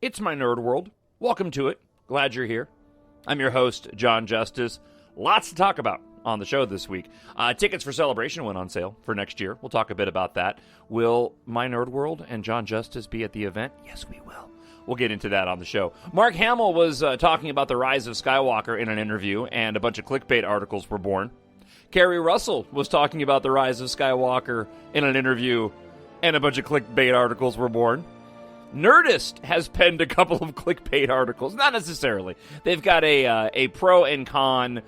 It's my nerd world. Welcome to it. Glad you're here. I'm your host, Jon Justice. Lots to talk about on the show this week. Tickets for Celebration went on sale for next year. We'll talk a bit about that. Will my nerd world and Jon Justice be at the event? Yes, we will. We'll get into that on the show. Mark Hamill was talking about the rise of Skywalker in an interview, and a bunch of clickbait articles were born. Keri Russell was talking about the rise of Skywalker in an interview, and a bunch of clickbait articles were born. Nerdist has penned a couple of clickbait articles. Not necessarily. They've got a pro and con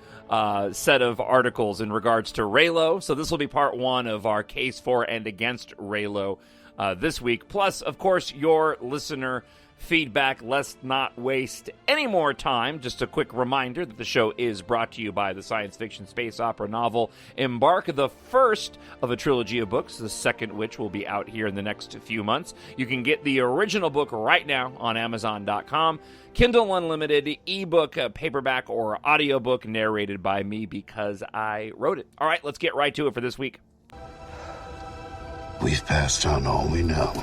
set of articles in regards to Reylo. So this will be part one of our case for and against Reylo this week. Plus, of course, your listener feedback. Let's not waste any more time. Just a quick reminder that the show is brought to you by the science fiction space opera novel Embark, the first of a trilogy of books, the second which will be out here in the next few months. You can get the original book right now on Amazon.com. Kindle Unlimited, ebook, paperback, or audiobook narrated by me because I wrote it. All right, let's get right to it for this week. We've passed on all we know.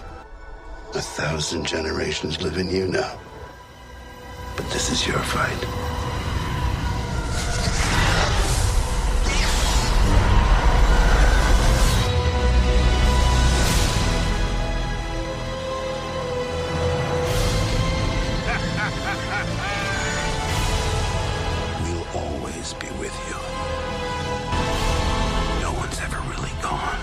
1,000 generations live in you now. But this is your fight. We'll always be with you. No one's ever really gone.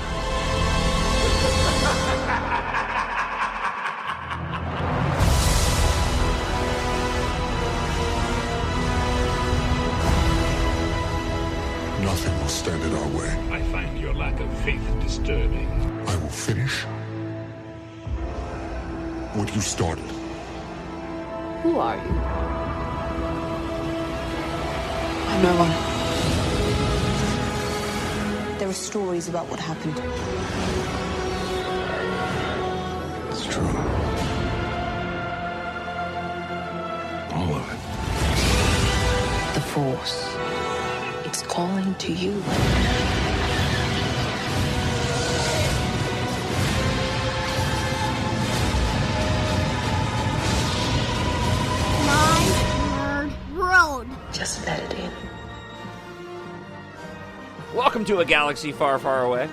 Nothing will stand in our way. I find your lack of faith disturbing. I will finish what you started. Who are you? I'm no one. There are stories about what happened. It's true. All of it. The Force. It's calling to you. My nerd world. Just let it in. Welcome to a galaxy far, far away.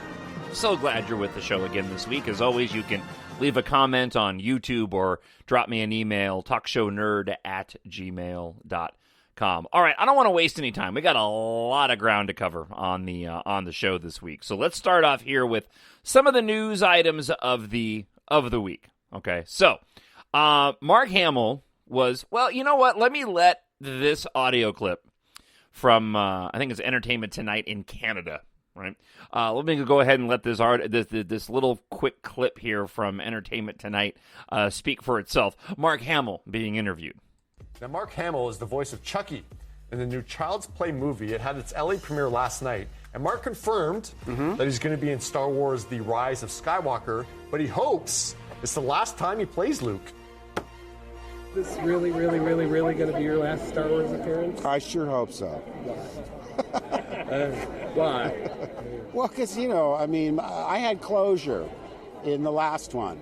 So glad you're with the show again this week. As always, you can leave a comment on YouTube or drop me an email, talkshownerd@gmail.com. All right, I don't want to waste any time. We got a lot of ground to cover on the show this week. So let's start off here with some of the news items of the week. Okay, so Mark Hamill was, well, you know what? Let me let this audio clip from I think it's Entertainment Tonight in Canada. Right. Let me go ahead and let this little quick clip here from Entertainment Tonight speak for itself. Mark Hamill being interviewed. Now, Mark Hamill is the voice of Chucky in the new Child's Play movie. It had its LA premiere last night, and Mark confirmed that he's going to be in Star Wars The Rise of Skywalker, but he hopes it's the last time he plays Luke. Is this really going to be your last Star Wars appearance? I sure hope so. Why? Well, because, I had closure in the last one.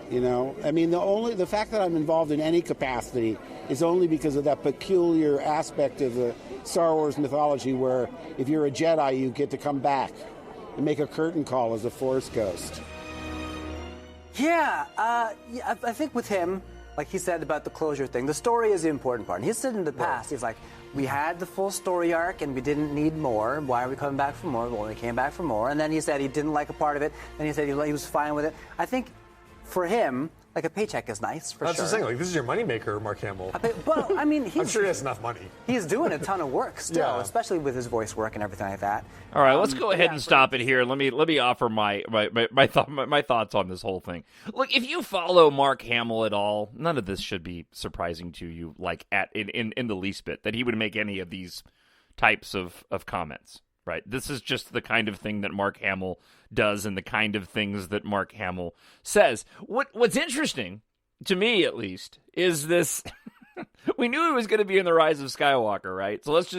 The fact that I'm involved in any capacity is only because of that peculiar aspect of the Star Wars mythology where if you're a Jedi, you get to come back and make a curtain call as a Force ghost. Yeah, I think with him, like he said about the closure thing, the story is the important part. And he said in the past, he's like, we had the full story arc and we didn't need more. Why are we coming back for more? Well, we came back for more. And then he said he didn't like a part of it. Then he said he was fine with it. I think for him, like a paycheck is nice, for That's sure. the thing. Like, this is your moneymaker, Mark Hamill. Well, I mean, I'm sure he has enough money. He's doing a ton of work still, Yeah. especially with his voice work and everything like that. All right, let's go ahead and stop it here. Let me offer my thoughts on this whole thing. Look, if you follow Mark Hamill at all, none of this should be surprising to you, like in the least bit, that he would make any of these types of comments. Right. This is just the kind of thing that Mark Hamill does and the kind of things that Mark Hamill says. What's interesting, to me at least, is this. We knew he was going to be in The Rise of Skywalker, right? So let's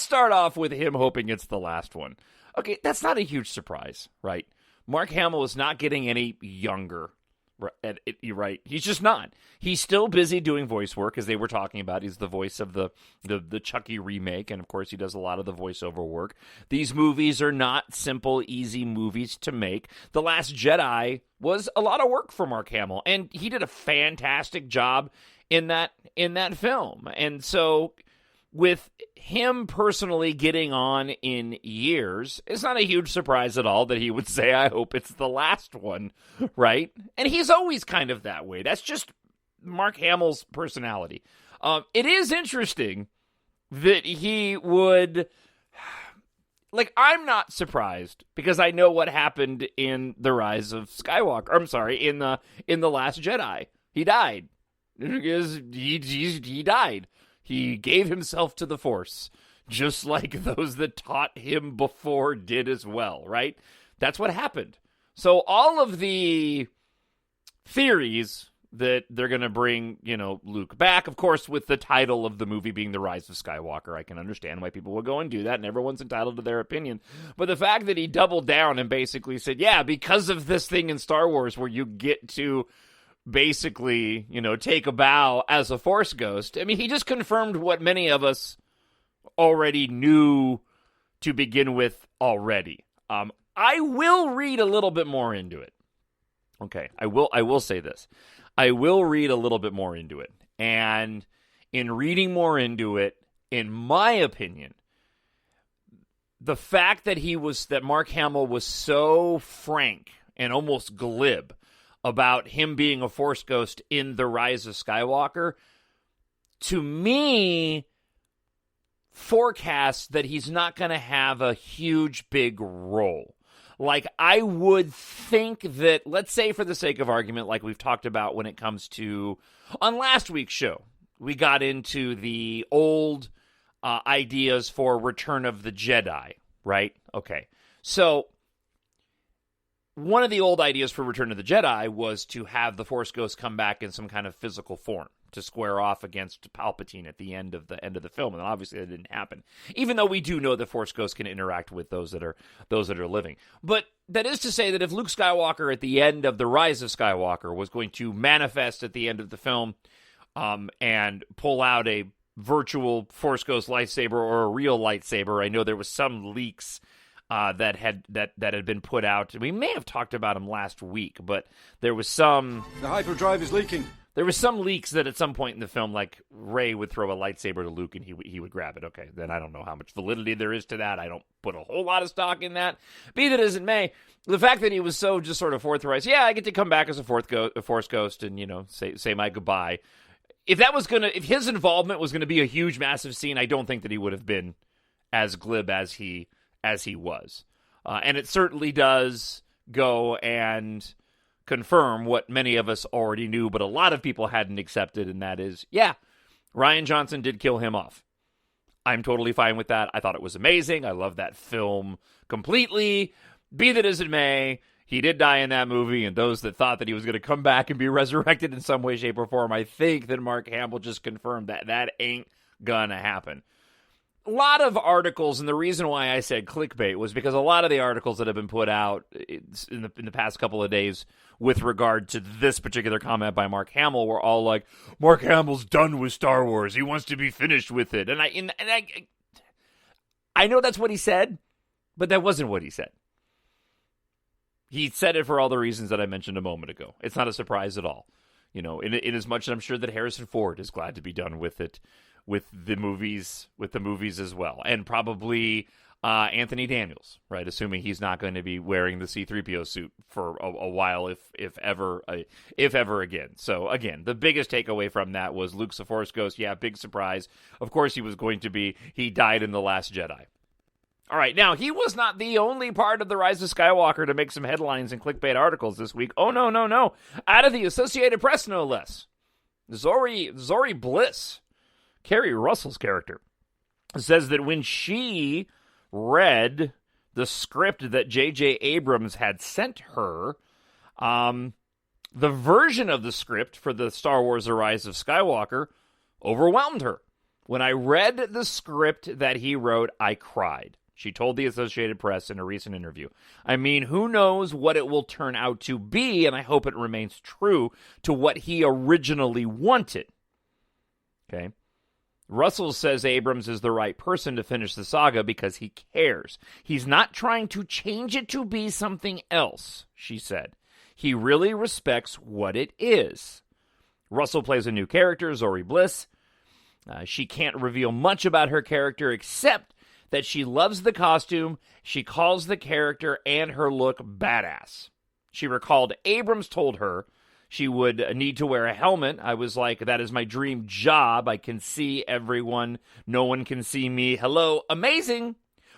start off with him hoping it's the last one. Okay, that's not a huge surprise, right? Mark Hamill is not getting any younger You're right. He's just not. He's still busy doing voice work, as they were talking about. He's the voice of the Chucky remake, and of course he does a lot of the voiceover work. These movies are not simple, easy movies to make. The Last Jedi was a lot of work for Mark Hamill, and he did a fantastic job in that film. And so, with him personally getting on in years, it's not a huge surprise at all that he would say, I hope it's the last one, right? And he's always kind of that way. That's just Mark Hamill's personality. It is interesting that he would... Like, I'm not surprised, because I know what happened in The Rise of Skywalker. I'm sorry, in The Last Jedi. He died. He died. He gave himself to the Force, just like those that taught him before did as well, right? That's what happened. So all of the theories that they're going to bring, Luke back, of course, with the title of the movie being The Rise of Skywalker, I can understand why people would go and do that, and everyone's entitled to their opinion. But the fact that he doubled down and basically said, yeah, because of this thing in Star Wars where you get to basically, take a bow as a Force ghost. I mean, he just confirmed what many of us already knew to begin with already. I will read a little bit more into it. Okay, I will say this. I will read a little bit more into it. And in reading more into it, in my opinion, the fact that Mark Hamill was so frank and almost glib about him being a Force ghost in The Rise of Skywalker, to me, forecasts that he's not going to have a huge, big role. Like, I would think that, let's say for the sake of argument, like we've talked about when it comes to, on last week's show, we got into the old ideas for Return of the Jedi, right? Okay, so one of the old ideas for Return of the Jedi was to have the Force Ghost come back in some kind of physical form to square off against Palpatine at the end of the film, and obviously that didn't happen. Even though we do know the Force Ghost can interact with those that are living, but that is to say that if Luke Skywalker at the end of The Rise of Skywalker was going to manifest at the end of the film, and pull out a virtual Force Ghost lightsaber or a real lightsaber, I know there was some leaks that had been put out. We may have talked about them last week, but there was some... The hyperdrive is leaking. There was some leaks that at some point in the film, like, Rey would throw a lightsaber to Luke and he would grab it. Okay, then I don't know how much validity there is to that. I don't put a whole lot of stock in that. Be that as it may, the fact that he was so just sort of forthright, yeah, I get to come back as a Force Ghost and, say my goodbye. If his involvement was going to be a huge, massive scene, I don't think that he would have been as glib as he was. And it certainly does go and confirm what many of us already knew, but a lot of people hadn't accepted, and that is, yeah, Rian Johnson did kill him off. I'm totally fine with that. I thought it was amazing. I love that film completely. Be that as it may, he did die in that movie, and those that thought that he was going to come back and be resurrected in some way, shape, or form, I think that Mark Hamill just confirmed that ain't gonna happen. A lot of articles, and the reason why I said clickbait was because a lot of the articles that have been put out in the past couple of days with regard to this particular comment by Mark Hamill were all like, Mark Hamill's done with Star Wars. He wants to be finished with it. And I know that's what he said, but that wasn't what he said. He said it for all the reasons that I mentioned a moment ago. It's not a surprise at all. In as much as I'm sure that Harrison Ford is glad to be done with it, with the movies as well, and probably Anthony Daniels, right? Assuming he's not going to be wearing the C-3PO suit for a while, if ever again. So again, the biggest takeaway from that was Luke's a Force Ghost. Yeah, big surprise. Of course, he was going to be. He died in The Last Jedi. All right, now he was not the only part of The Rise of Skywalker to make some headlines and clickbait articles this week. Oh no! Out of the Associated Press, no less. Zori Bliss, Keri Russell's character, says that when she read the script that J.J. Abrams had sent her, the version of the script for the Star Wars The Rise of Skywalker overwhelmed her. When I read the script that he wrote, I cried. She told the Associated Press in a recent interview. I mean, who knows what it will turn out to be, and I hope it remains true to what he originally wanted. Okay? Russell says Abrams is the right person to finish the saga because he cares. He's not trying to change it to be something else, she said. He really respects what it is. Russell plays a new character, Zori Bliss. She can't reveal much about her character except that she loves the costume, she calls the character and her look badass. She recalled Abrams told her she would need to wear a helmet. I was like, that is my dream job. I can see everyone. No one can see me. Hello, amazing.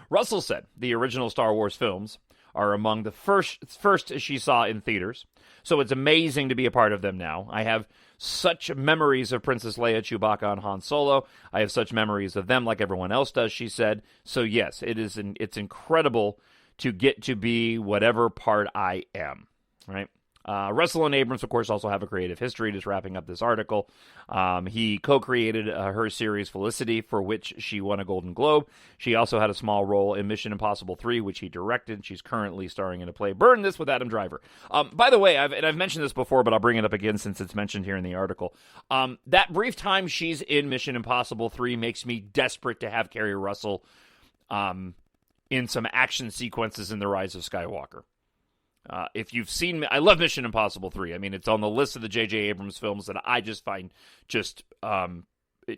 Russell said the original Star Wars films are among the first she saw in theaters, so it's amazing to be a part of them now. I have such memories of Princess Leia, Chewbacca, and Han Solo. I have such memories of them like everyone else does, she said. So yes, it's incredible to get to be whatever part I am, right? Russell and Abrams, of course, also have a creative history, just wrapping up this article. He co-created her series Felicity, for which she won a Golden Globe. She also had a small role in Mission Impossible 3, which he directed. She's currently starring in a play, Burn This, with Adam Driver. By the way, I've mentioned this before, but I'll bring it up again since it's mentioned here in the article. That brief time she's in Mission Impossible 3 makes me desperate to have Keri Russell in some action sequences in The Rise of Skywalker. If you've seen, I love Mission Impossible 3. I mean, it's on the list of the J.J. Abrams films that I just find just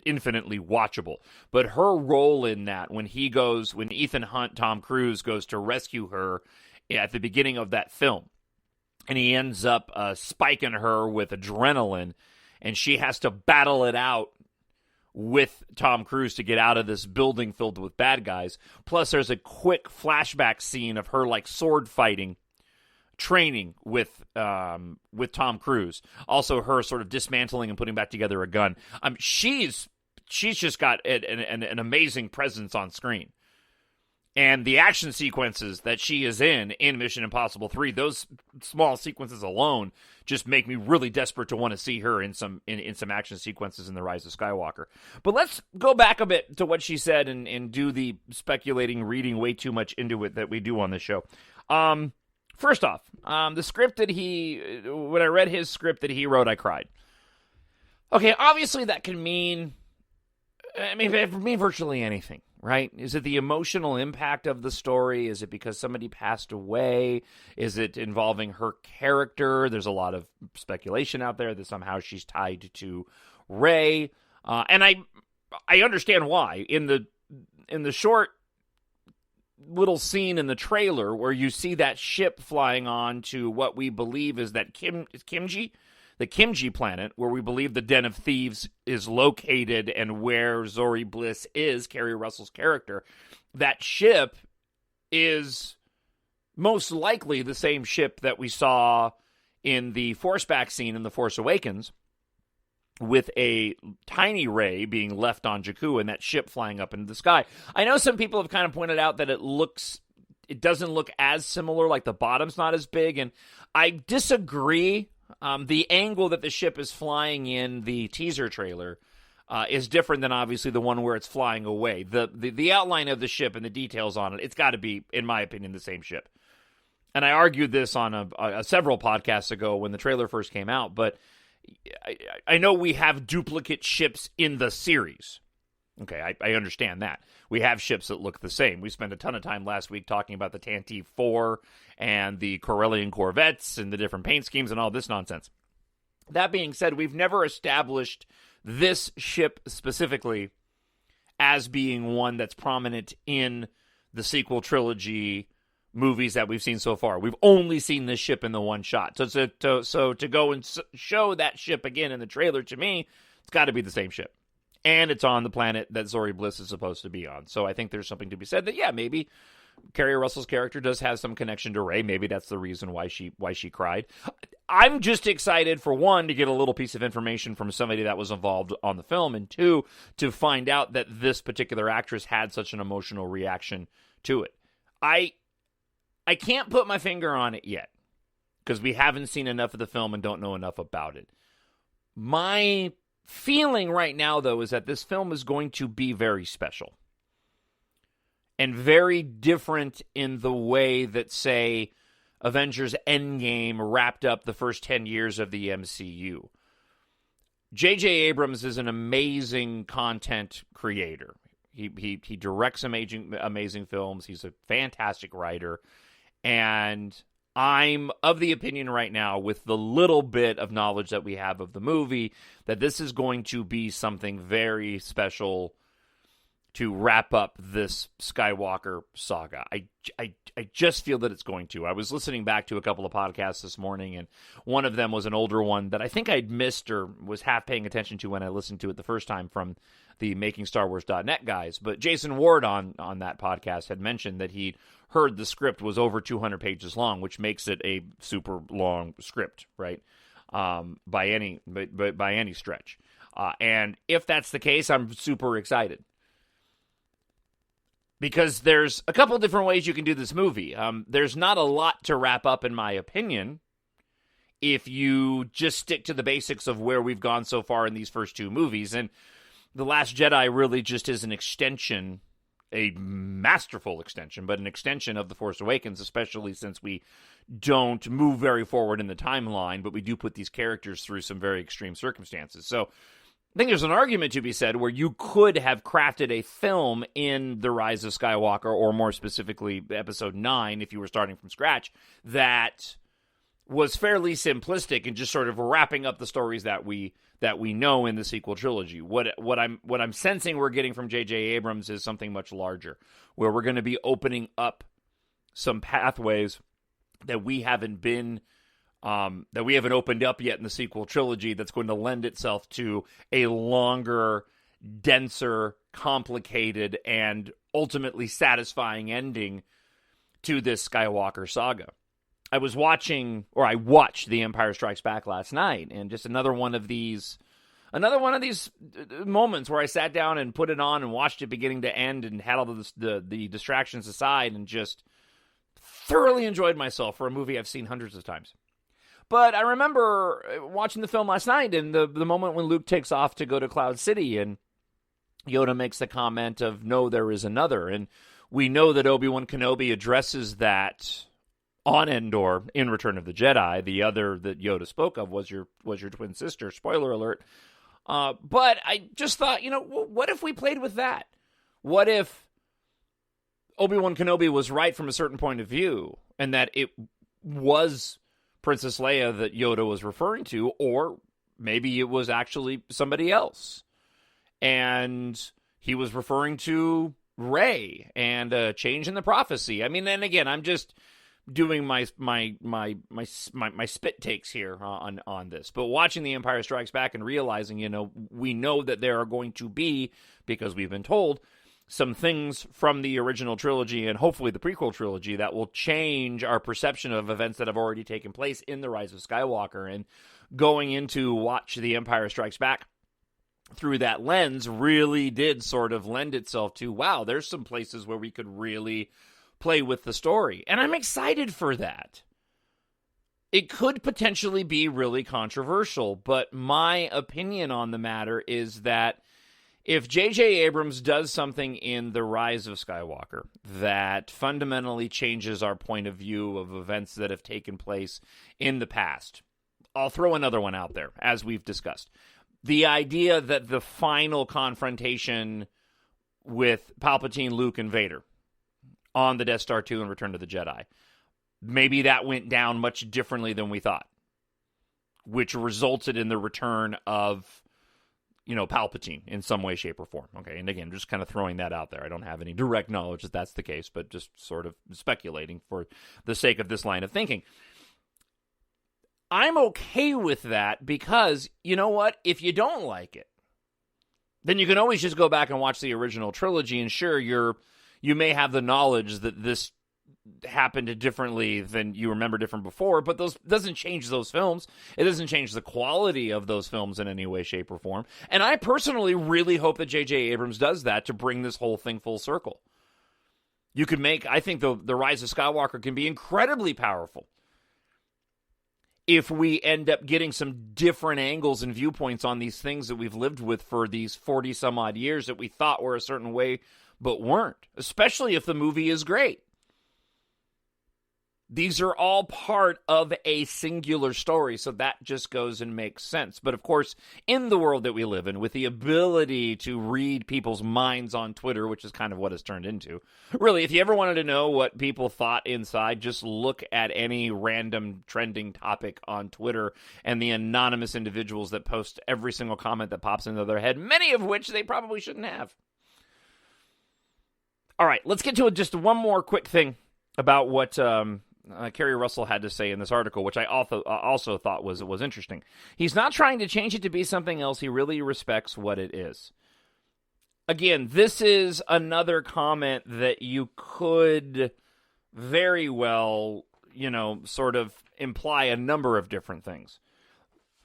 infinitely watchable. But her role in that, when Ethan Hunt, Tom Cruise, goes to rescue her at the beginning of that film, and he ends up spiking her with adrenaline, and she has to battle it out with Tom Cruise to get out of this building filled with bad guys. Plus, there's a quick flashback scene of her like sword fighting, training with Tom Cruise. Also, her sort of dismantling and putting back together a gun. She's just got an amazing presence on screen. And the action sequences that she is in Mission Impossible 3, those small sequences alone just make me really desperate to want to see her in some action sequences in The Rise of Skywalker. But let's go back a bit to what she said and do the speculating, reading way too much into it that we do on this show. First off, the script when I read his script that he wrote, I cried. Okay, obviously that can mean, virtually anything, right? Is it the emotional impact of the story? Is it because somebody passed away? Is it involving her character? There's a lot of speculation out there that somehow she's tied to Rey. And I understand why. In the short little scene in the trailer where you see that ship flying on to what we believe is that Kimji, the Kimji planet, where we believe the Den of Thieves is located and where Zori Bliss is, Keri Russell's character. That ship is most likely the same ship that we saw in the Forceback scene in The Force Awakens, with a tiny Rey being left on Jakku and that ship flying up into the sky. I know some people have kind of pointed out that it doesn't look as similar, like the bottom's not as big, and I disagree. The angle that the ship is flying in the teaser trailer is different than obviously the one where it's flying away. The outline of the ship and the details on it, it's got to be, in my opinion, the same ship. And I argued this on several podcasts ago when the trailer first came out, but I know we have duplicate ships in the series. Okay, I understand that. We have ships that look the same. We spent a ton of time last week talking about the Tantive 4 and the Corellian Corvettes and the different paint schemes and all this nonsense. That being said, we've never established this ship specifically as being one that's prominent in the sequel trilogy movies that we've seen so far. We've only seen this ship in the one shot. So to go and show that ship again in the trailer, to me, it's got to be the same ship. And it's on the planet that Zori Bliss is supposed to be on. So I think there's something to be said that, yeah, maybe Keri Russell's character does have some connection to Rey. Maybe that's the reason why she cried. I'm just excited, for one, to get a little piece of information from somebody that was involved on the film, and two, to find out that this particular actress had such an emotional reaction to it. I can't put my finger on it yet, because we haven't seen enough of the film and don't know enough about it. My feeling right now, though, is that this film is going to be very special. and very different in the way that, say, Avengers Endgame wrapped up the first 10 years of the MCU. J.J. Abrams is an amazing content creator. He directs amazing films. He's a fantastic writer. And I'm of the opinion right now, with the little bit of knowledge that we have of the movie, that this is going to be something very special to wrap up this Skywalker saga. I just feel that it's going to. I was listening back to a couple of podcasts this morning, and one of them was an older one that I think I'd missed or was half paying attention to when I listened to it the first time, from the MakingStarWars.net guys. But Jason Ward on that podcast had mentioned that he'd heard the script was over 200 pages long, which makes it a super long script, right? By any stretch. And if that's the case, I'm super excited. Because there's a couple different ways you can do this movie. There's not a lot to wrap up, in my opinion, if you just stick to the basics of where we've gone so far in these first two movies. And The Last Jedi really just is an extension, a masterful extension, but an extension of The Force Awakens, especially since we don't move very forward in the timeline, but we do put these characters through some very extreme circumstances. So I think there's an argument to be said where you could have crafted a film in The Rise of Skywalker, or more specifically Episode 9, if you were starting from scratch, that was fairly simplistic and just sort of wrapping up the stories that we know in the sequel trilogy. What I'm sensing we're getting from J.J. Abrams is something much larger, where we're going to be opening up some pathways that we haven't opened up yet in the sequel trilogy, that's going to lend itself to a longer, denser, complicated, and ultimately satisfying ending to this Skywalker saga. I watched The Empire Strikes Back last night, and just another one of these moments where I sat down and put it on and watched it beginning to end and had all the distractions aside and just thoroughly enjoyed myself for a movie I've seen hundreds of times. But I remember watching the film last night, and the moment when Luke takes off to go to Cloud City, and Yoda makes the comment of, "No, there is another." And we know that Obi-Wan Kenobi addresses that on Endor in Return of the Jedi. The other that Yoda spoke of was your twin sister. Spoiler alert. But I just thought, what if we played with that? What if Obi-Wan Kenobi was right from a certain point of view, and that it was Princess Leia that Yoda was referring to, or maybe it was actually somebody else, and he was referring to Rey and a change in the prophecy. I mean, then again, I'm just doing my spit takes here on this. But watching The Empire Strikes Back and realizing, we know that there are going to be, because we've been told, some things from the original trilogy and hopefully the prequel trilogy that will change our perception of events that have already taken place in The Rise of Skywalker. And going into watch The Empire Strikes Back through that lens really did sort of lend itself to, wow, there's some places where we could really play with the story. And I'm excited for that. It could potentially be really controversial, but my opinion on the matter is that if J.J. Abrams does something in The Rise of Skywalker that fundamentally changes our point of view of events that have taken place in the past, I'll throw another one out there, as we've discussed. The idea that the final confrontation with Palpatine, Luke, and Vader on the Death Star 2 and Return of the Jedi, maybe that went down much differently than we thought, which resulted in the return of Palpatine in some way, shape, or form. Okay, and again, just kind of throwing that out there. I don't have any direct knowledge that that's the case, but just sort of speculating for the sake of this line of thinking. I'm okay with that because, you know what? If you don't like it, then you can always just go back and watch the original trilogy, and sure, you may have the knowledge that this happened differently than you remember different before, but those doesn't change those films. It doesn't change the quality of those films in any way, shape, or form. And I personally really hope that J.J. Abrams does that to bring this whole thing full circle. You could make, I think the Rise of Skywalker can be incredibly powerful if we end up getting some different angles and viewpoints on these things that we've lived with for these 40 some odd years that we thought were a certain way but weren't, especially if the movie is great. These are all part of a singular story, so that just goes and makes sense. But of course, in the world that we live in, with the ability to read people's minds on Twitter, which is kind of what it's turned into, really, if you ever wanted to know what people thought inside, just look at any random trending topic on Twitter and the anonymous individuals that post every single comment that pops into their head, many of which they probably shouldn't have. All right, let's get to just one more quick thing about what Keri Russell had to say in this article, which I also thought was interesting. He's not trying to change it to be something else. He really respects what it is. Again, this is another comment that you could very well, sort of imply a number of different things.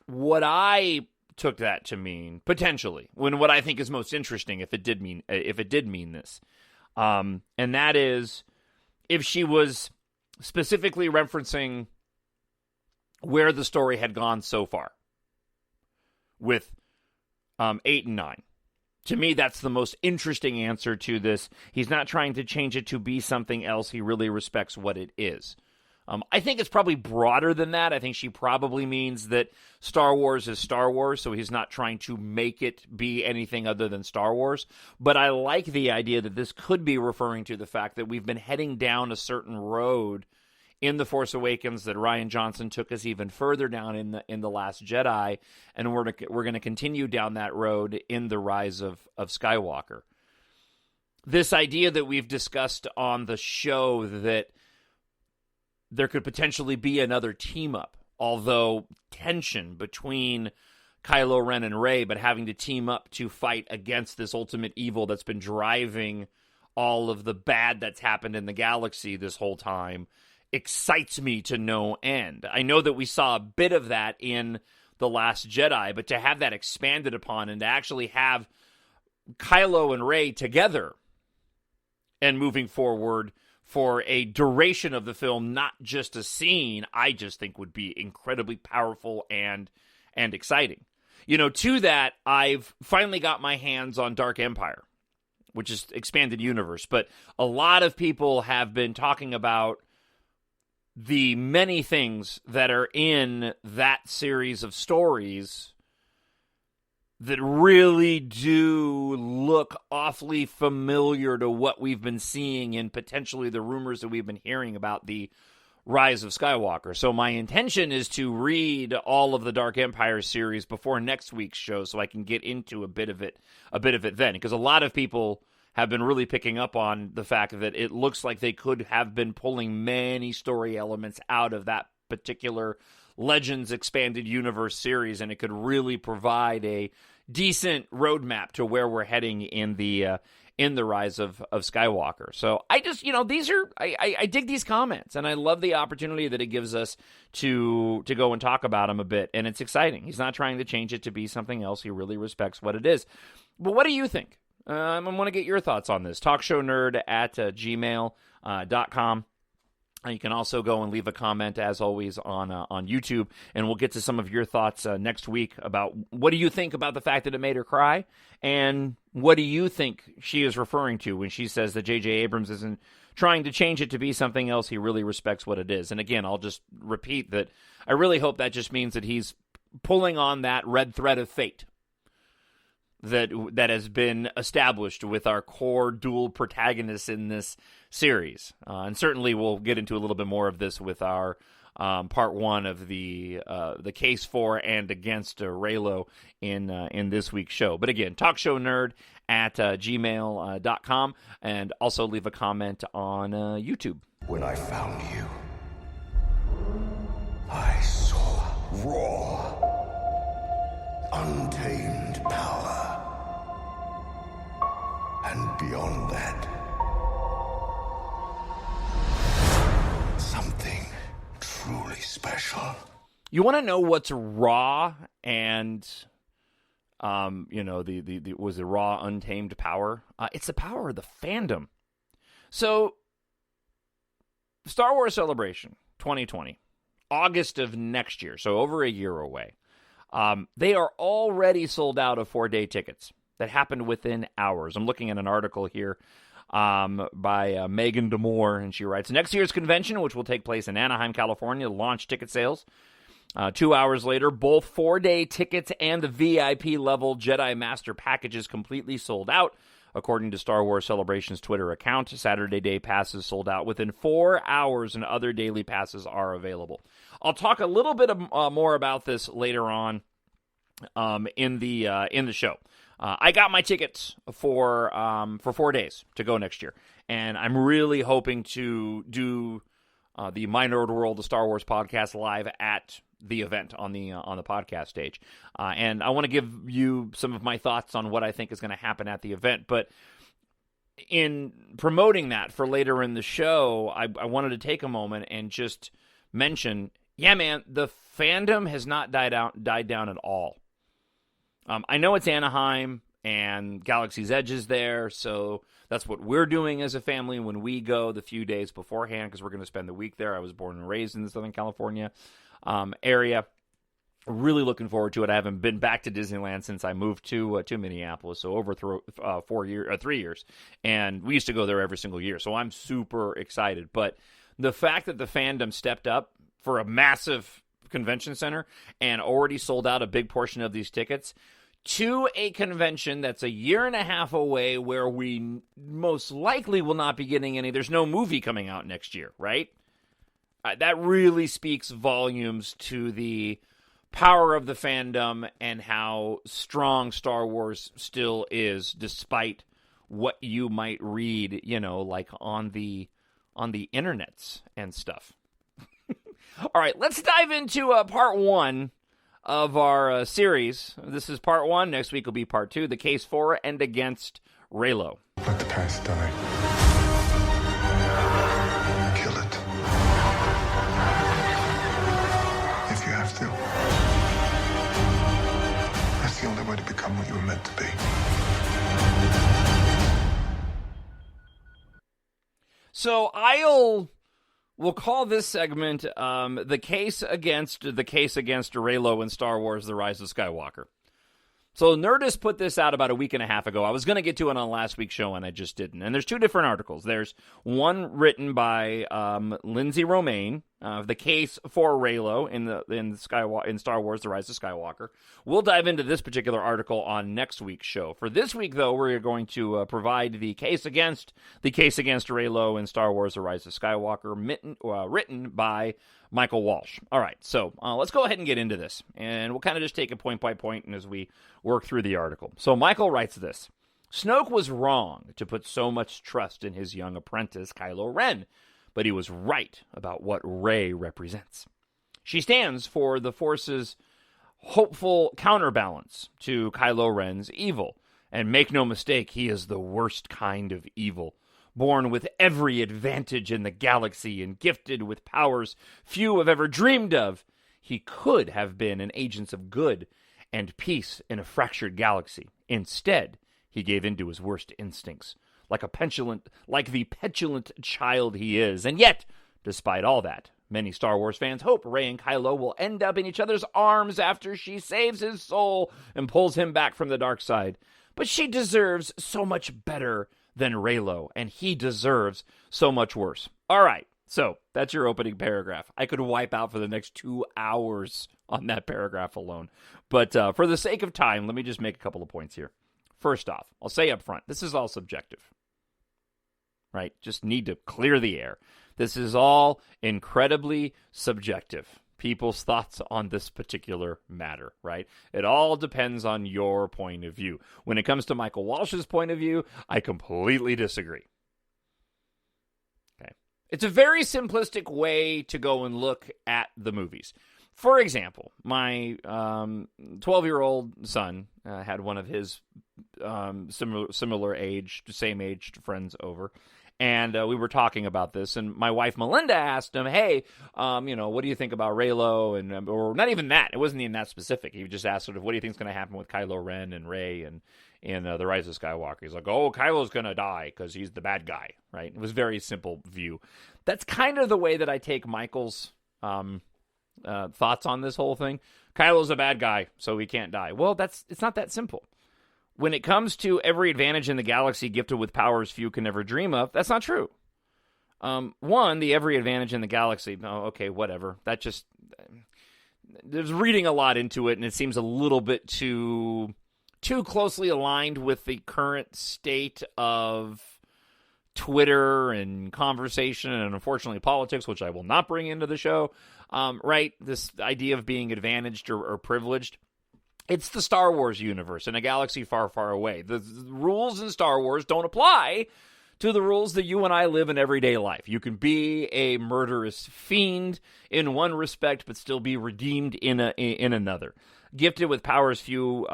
What I took that to mean, potentially, what I think is most interesting, if it did mean this, and that is if she was specifically referencing where the story had gone so far with 8 and 9. To me, that's the most interesting answer to this. He's not trying to change it to be something else. He really respects what it is. I think it's probably broader than that. I think she probably means that Star Wars is Star Wars, so he's not trying to make it be anything other than Star Wars. But I like the idea that this could be referring to the fact that we've been heading down a certain road in The Force Awakens that Rian Johnson took us even further down in the Last Jedi, and we're going to continue down that road in The Rise of Skywalker. This idea that we've discussed on the show that there could potentially be another team-up, although tension between Kylo Ren and Rey, but having to team up to fight against this ultimate evil that's been driving all of the bad that's happened in the galaxy this whole time excites me to no end. I know that we saw a bit of that in The Last Jedi, but to have that expanded upon and to actually have Kylo and Rey together and moving forward for a duration of the film, not just a scene, I just think would be incredibly powerful and exciting. To that, I've finally got my hands on Dark Empire, which is expanded universe, but a lot of people have been talking about the many things that are in that series of stories that really do look awfully familiar to what we've been seeing and potentially the rumors that we've been hearing about the Rise of Skywalker. So my intention is to read all of the Dark Empire series before next week's show so I can get into a bit of it then, because a lot of people have been really picking up on the fact that it looks like they could have been pulling many story elements out of that particular Legends Expanded Universe series, and it could really provide a decent roadmap to where we're heading in the Rise of Skywalker. So I just, these are, I dig these comments, and I love the opportunity that it gives us to go and talk about them a bit, and it's exciting. He's not trying to change it to be something else. He really respects what it is. But what do you think? I want to get your thoughts on this. talkshownerd@gmail.com. You can also go and leave a comment, as always, on YouTube, and we'll get to some of your thoughts next week about what do you think about the fact that it made her cry, and what do you think she is referring to when she says that J.J. Abrams isn't trying to change it to be something else. He really respects what it is. And again, I'll just repeat that I really hope that just means that he's pulling on that red thread of fate that has been established with our core dual protagonists in this series. And certainly we'll get into a little bit more of this with our part one of the case for and against Reylo in this week's show. But again, talkshownerd@gmail.com, and also leave a comment on YouTube. When I found you, I saw raw, untamed power. And beyond that, something truly special. You want to know what's raw and, was the raw, untamed power? It's the power of the fandom. So, Star Wars Celebration 2020, August of next year, so over a year away. They are already sold out of 4-day tickets. that happened within hours. I'm looking at an article here by Megan DeMore, and she writes, next year's convention, which will take place in Anaheim, California, launched ticket sales. 2 hours later, both 4-day tickets and the VIP-level Jedi Master packages completely sold out. According to Star Wars Celebration's Twitter account, Saturday day passes sold out within 4 hours, and other daily passes are available. I'll talk a little bit more about this later on in the show. I got my tickets for 4 days to go next year, and I'm really hoping to do the My Nerd World, the Star Wars podcast, live at the event on the podcast stage. And I want to give you some of my thoughts on what I think is going to happen at the event. But in promoting that for later in the show, I wanted to take a moment and just mention, yeah, man, the fandom has not died down at all. I know it's Anaheim and Galaxy's Edge is there, so that's what we're doing as a family when we go the few days beforehand, because we're going to spend the week there. I was born and raised in the Southern California area. Really looking forward to it. I haven't been back to Disneyland since I moved to Minneapolis, so over 3 years, and we used to go there every single year. So I'm super excited. But the fact that the fandom stepped up for a massive convention center and already sold out a big portion of these tickets to a convention that's a year and a half away, where we most likely will not be getting any. There's no movie coming out next year, right? That really speaks volumes to the power of the fandom and how strong Star Wars still is, despite what you might read, like on the internets and stuff. All right, let's dive into part one of our series. This is part one. Next week will be part two, the case for and against Reylo. Let the past die. Kill it. If you have to. That's the only way to become what you were meant to be. So we'll call this segment the case against Reylo in Star Wars: The Rise of Skywalker. So Nerdist put this out about a week and a half ago. I was going to get to it on last week's show, and I just didn't. And there's two different articles. There's one written by Lindsay Romaine, the case for Reylo in Star Wars: The Rise of Skywalker. We'll dive into this particular article on next week's show. For this week, though, we're going to provide the case against Reylo in Star Wars: The Rise of Skywalker, written by Michael Walsh. All right, so let's go ahead and get into this, and we'll kind of just take it point by point and as we work through the article. So Michael writes this: Snoke was wrong to put so much trust in his young apprentice, Kylo Ren, but he was right about what Rey represents. She stands for the Force's hopeful counterbalance to Kylo Ren's evil, and make no mistake, he is the worst kind of evil. Born with every advantage in the galaxy and gifted with powers few have ever dreamed of, he could have been an agent of good and peace in a fractured galaxy. Instead, he gave in to his worst instincts, like the petulant child he is. And yet, despite all that, many Star Wars fans hope Rey and Kylo will end up in each other's arms after she saves his soul and pulls him back from the dark side. But she deserves so much better than Reylo, and he deserves so much worse. All right, so that's your opening paragraph. I could wipe out for the next 2 hours on that paragraph alone. But for the sake of time, let me just make a couple of points here. First off, I'll say up front, this is all subjective. Right? Just need to clear the air. This is all incredibly subjective. People's thoughts on this particular matter, right? It all depends on your point of view. When it comes to Michael Walsh's point of view, I completely disagree. Okay. It's a very simplistic way to go and look at the movies. For example, my 12-year-old son had one of his same aged friends over. And we were talking about this, and my wife Melinda asked him, "Hey, what do you think about Reylo?" And or not even that. It wasn't even that specific. He just asked sort of, "What do you think is going to happen with Kylo Ren and Rey and in The Rise of Skywalker?" He's like, "Oh, Kylo's going to die because he's the bad guy." Right? It was a very simple view. That's kind of the way that I take Michael's thoughts on this whole thing. Kylo's a bad guy, so he can't die. Well, it's not that simple. when it comes to every advantage in the galaxy gifted with powers few can ever dream of, that's not true. One, the every advantage in the galaxy, oh, okay, whatever. That just, there's reading a lot into it, and it seems a little bit too closely aligned with the current state of Twitter and conversation and unfortunately politics, which I will not bring into the show, right? This idea of being advantaged or privileged. It's the Star Wars universe in a galaxy far, far away. The rules in Star Wars don't apply to the rules that you and I live in everyday life. You can be a murderous fiend in one respect, but still be redeemed in another. Gifted with powers few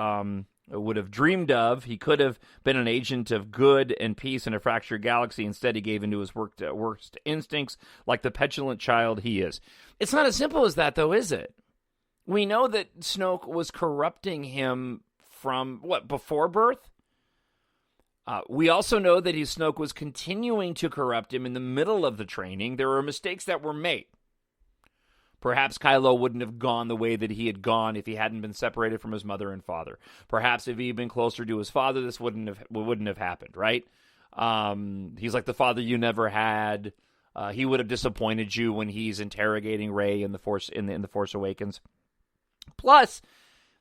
would have dreamed of. He could have been an agent of good and peace in a fractured galaxy. Instead, he gave into his worst instincts like the petulant child he is. It's not as simple as that, though, is it? We know that Snoke was corrupting him from, before birth? We also know that Snoke was continuing to corrupt him in the middle of the training. There were mistakes that were made. Perhaps Kylo wouldn't have gone the way that he had gone if he hadn't been separated from his mother and father. Perhaps if he had been closer to his father, this wouldn't have happened, right? He's like the father you never had. He would have disappointed you when he's interrogating Rey in the Force in the Force Awakens. Plus,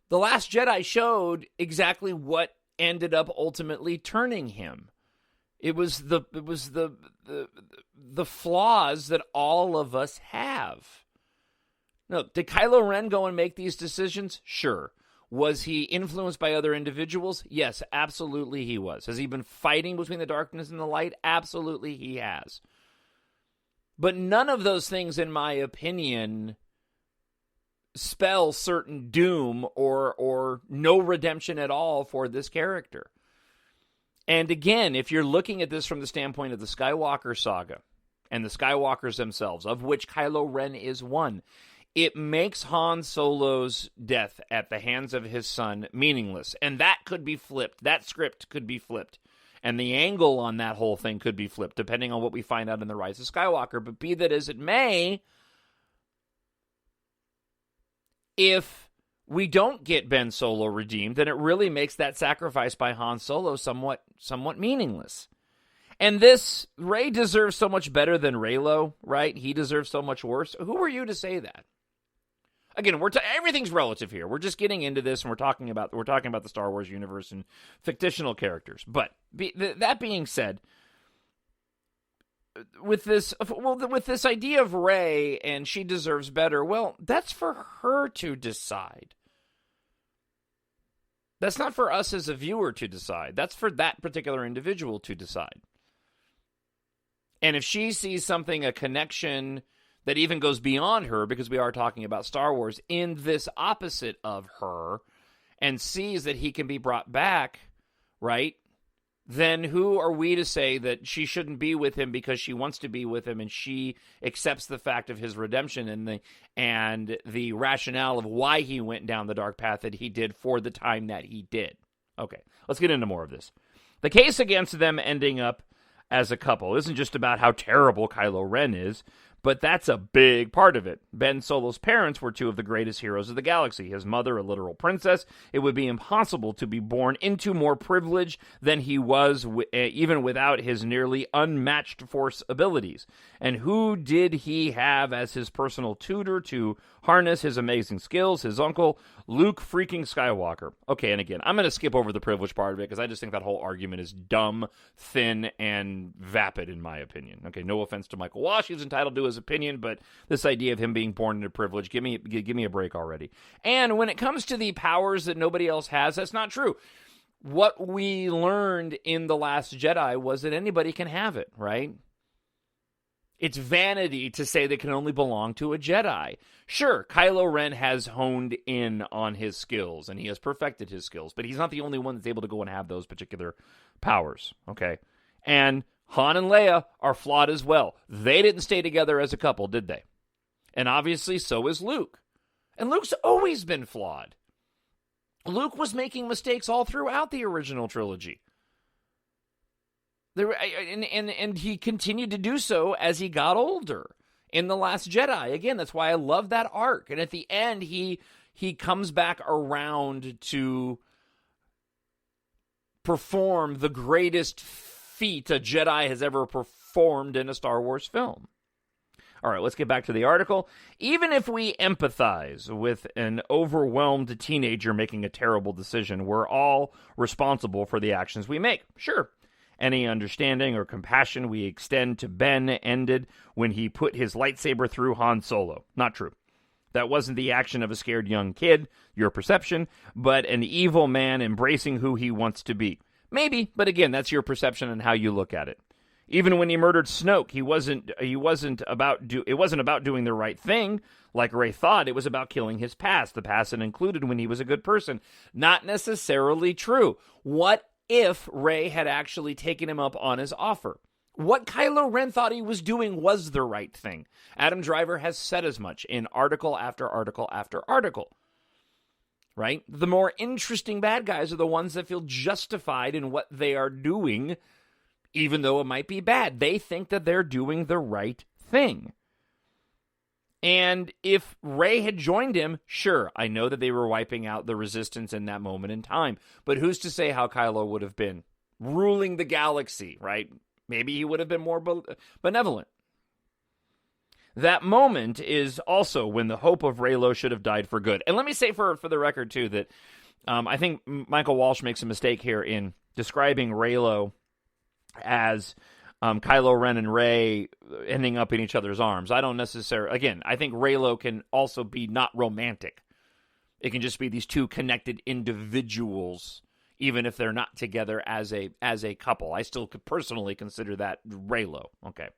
The Last Jedi showed exactly what ended up ultimately turning him. It was the flaws that all of us have. No, did Kylo Ren go and make these decisions? Sure. Was he influenced by other individuals? Yes, absolutely he was. Has he been fighting between the darkness and the light? Absolutely he has. But none of those things, in my opinion, spell certain doom or no redemption at all for this character. And again, if you're looking at this from the standpoint of the Skywalker saga and the Skywalkers themselves, of which Kylo Ren is one, it makes Han Solo's death at the hands of his son meaningless. And that could be flipped. That script could be flipped. And the angle on that whole thing could be flipped, depending on what we find out in The Rise of Skywalker. But be that as it may, if we don't get Ben Solo redeemed, then it really makes that sacrifice by Han Solo somewhat meaningless. And this, Rey deserves so much better than Reylo, right? He deserves so much worse. Who are you to say that? Again, everything's relative here. We're just getting into this, and we're talking about the Star Wars universe and fictional characters. But that being said, with this idea of Rey and she deserves better, well, that's for her to decide. That's not for us as a viewer to decide. That's for that particular individual to decide. And if she sees something, a connection that even goes beyond her, because we are talking about Star Wars, in this opposite of her, and sees that he can be brought back, right? Then who are we to say that she shouldn't be with him because she wants to be with him and she accepts the fact of his redemption and the rationale of why he went down the dark path that he did for the time that he did? Okay, let's get into more of this. The case against them ending up as a couple isn't just about how terrible Kylo Ren is, but that's a big part of it. Ben Solo's parents were two of the greatest heroes of the galaxy. His mother, a literal princess. It would be impossible to be born into more privilege than he was, even without his nearly unmatched Force abilities. And who did he have as his personal tutor to harness his amazing skills? His uncle, Luke freaking Skywalker. Okay, and again, I'm going to skip over the privilege part of it because I just think that whole argument is dumb, thin, and vapid in my opinion. Okay, no offense to Michael Wash. He's entitled to his opinion, but this idea of him being born into privilege, give me a break already. And when it comes to the powers that nobody else has, that's not true. What we learned in The Last Jedi was that anybody can have it, right? It's vanity to say they can only belong to a Jedi. Sure, Kylo Ren has honed in on his skills, and he has perfected his skills, but he's not the only one that's able to go and have those particular powers, okay? And Han and Leia are flawed as well. They didn't stay together as a couple, did they? And obviously, so is Luke. And Luke's always been flawed. Luke was making mistakes all throughout the original trilogy. And he continued to do so as he got older in The Last Jedi. Again, that's why I love that arc. And at the end, he comes back around to perform the greatest feat a Jedi has ever performed in a Star Wars film. All right, let's get back to the article. Even if we empathize with an overwhelmed teenager making a terrible decision, we're all responsible for the actions we make. Sure. Any understanding or compassion we extend to Ben ended when he put his lightsaber through Han Solo. Not true. That wasn't the action of a scared young kid, your perception, but an evil man embracing who he wants to be. Maybe, but again, that's your perception and how you look at it. Even when he murdered Snoke, it wasn't about doing the right thing, like Rey thought. It was about killing his past, the past that included when he was a good person. Not necessarily true. What if Rey had actually taken him up on his offer? What Kylo Ren thought he was doing was the right thing. Adam Driver has said as much in article after article after article. Right? The more interesting bad guys are the ones that feel justified in what they are doing, even though it might be bad. They think that they're doing the right thing. And if Rey had joined him, sure, I know that they were wiping out the Resistance in that moment in time. But who's to say how Kylo would have been ruling the galaxy, right? Maybe he would have been more benevolent. That moment is also when the hope of Reylo should have died for good. And let me say for the record, too, that I think Michael Walsh makes a mistake here in describing Reylo as Kylo Ren and Rey ending up in each other's arms. I don't necessarily... Again, I think Reylo can also be not romantic. It can just be these two connected individuals, even if they're not together as a couple. I still could personally consider that Reylo. Okay.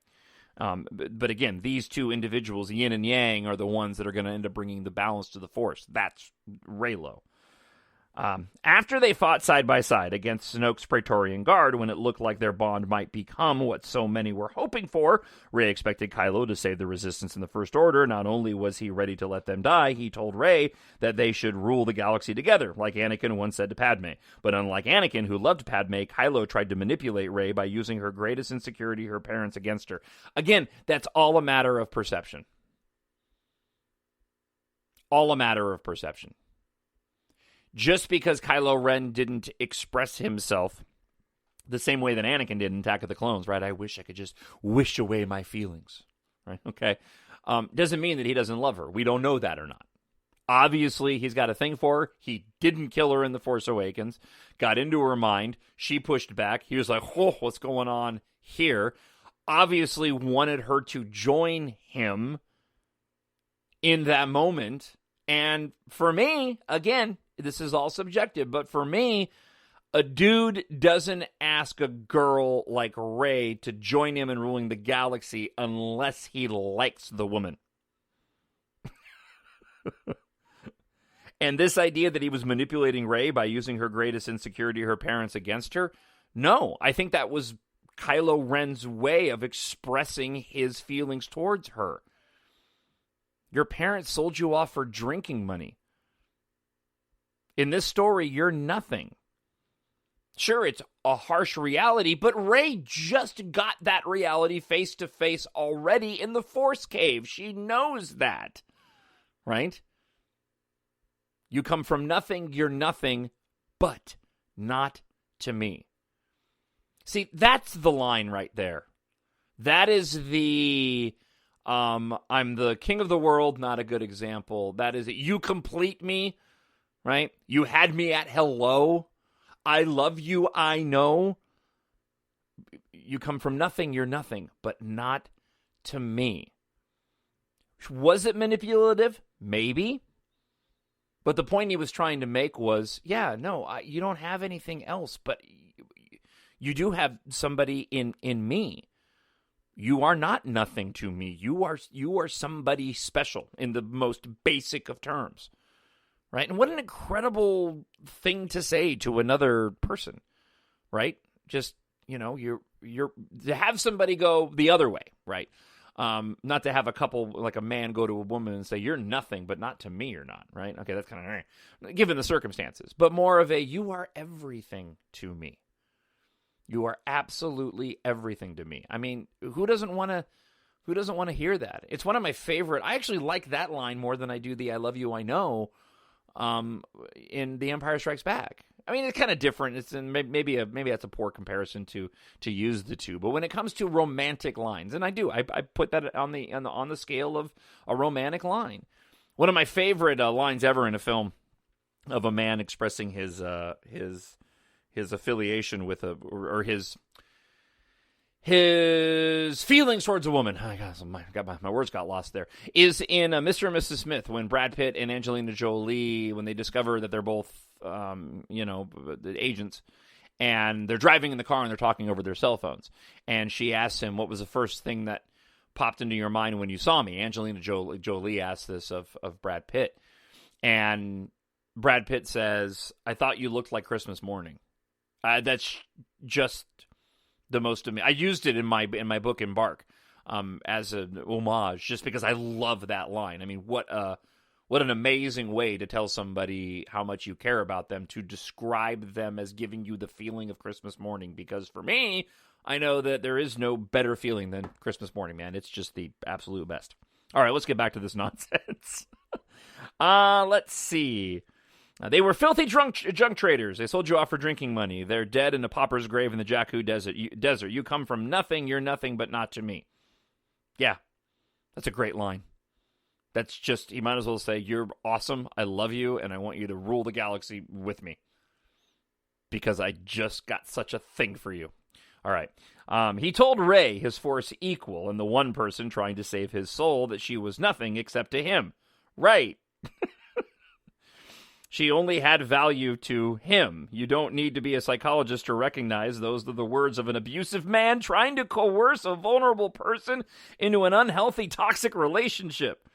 But again, these two individuals, yin and yang, are the ones that are going to end up bringing the balance to the Force. That's Reylo. After they fought side by side against Snoke's Praetorian Guard, when it looked like their bond might become what so many were hoping for, Rey expected Kylo to save the Resistance in the First Order. Not only was he ready to let them die, he told Rey that they should rule the galaxy together, like Anakin once said to Padme. But unlike Anakin, who loved Padme, Kylo tried to manipulate Rey by using her greatest insecurity, her parents, against her. Again, that's all a matter of perception. All a matter of perception. Just because Kylo Ren didn't express himself the same way that Anakin did in Attack of the Clones, right? I wish I could just wish away my feelings, right? Okay. Doesn't mean that he doesn't love her. We don't know that or not. Obviously, he's got a thing for her. He didn't kill her in The Force Awakens. Got into her mind. She pushed back. He was like, oh, what's going on here? Obviously wanted her to join him in that moment. And for me, again, this is all subjective, but for me, a dude doesn't ask a girl like Rey to join him in ruling the galaxy unless he likes the woman. And this idea that he was manipulating Rey by using her greatest insecurity, her parents, against her, no, I think that was Kylo Ren's way of expressing his feelings towards her. Your parents sold you off for drinking money. In this story, you're nothing. Sure, it's a harsh reality, but Rey just got that reality face to face already in the Force Cave. She knows that, right? You come from nothing, you're nothing, but not to me. See, that's the line right there. That is the... I'm the king of the world, not a good example. That is it. You complete me, right? You had me at hello. I love you, I know. You come from nothing, you're nothing, but not to me. Was it manipulative? Maybe. But the point he was trying to make was, yeah, no, you don't have anything else, but you do have somebody in me. You are not nothing to me. You are somebody special in the most basic of terms, right? And what an incredible thing to say to another person, right? Just, you're to have somebody go the other way, right? Not to have a couple, like a man go to a woman and say, you're nothing, but not to me, you're not, right? Okay, that's kind of right, given the circumstances, but more of a, you are everything to me. You are absolutely everything to me. I mean, who doesn't want to hear that? It's one of my favorite. I actually like that line more than I do the I love you, I know in The Empire Strikes Back. I mean, it's kind of different. It's maybe that's a poor comparison to use the two. But when it comes to romantic lines, and I put that on the scale of a romantic line. One of my favorite lines ever in a film of a man expressing his affiliation with his feelings towards a woman. My words got lost there. Is in Mr. and Mrs. Smith, when Brad Pitt and Angelina Jolie, when they discover that they're both, the agents, and they're driving in the car and they're talking over their cell phones. And she asks him, what was the first thing that popped into your mind when you saw me? Angelina Jolie asked this of Brad Pitt. And Brad Pitt says, I thought you looked like Christmas morning. That's just the most of me. I used it in my book Embark as an homage, just because I love that line. I mean, what an amazing way to tell somebody how much you care about them, to describe them as giving you the feeling of Christmas morning. Because for me, I know that there is no better feeling than Christmas morning, man. It's just the absolute best. All right, let's get back to this nonsense. Let's see. They were filthy junk traders. They sold you off for drinking money. They're dead in a pauper's grave in the Jakku desert. You come from nothing. You're nothing, but not to me. Yeah, that's a great line. That's just, you might as well say, you're awesome. I love you, and I want you to rule the galaxy with me, because I just got such a thing for you. All right. He told Rey, his force equal, and the one person trying to save his soul, that she was nothing except to him. Right. She only had value to him. You don't need to be a psychologist to recognize those are the words of an abusive man trying to coerce a vulnerable person into an unhealthy, toxic relationship.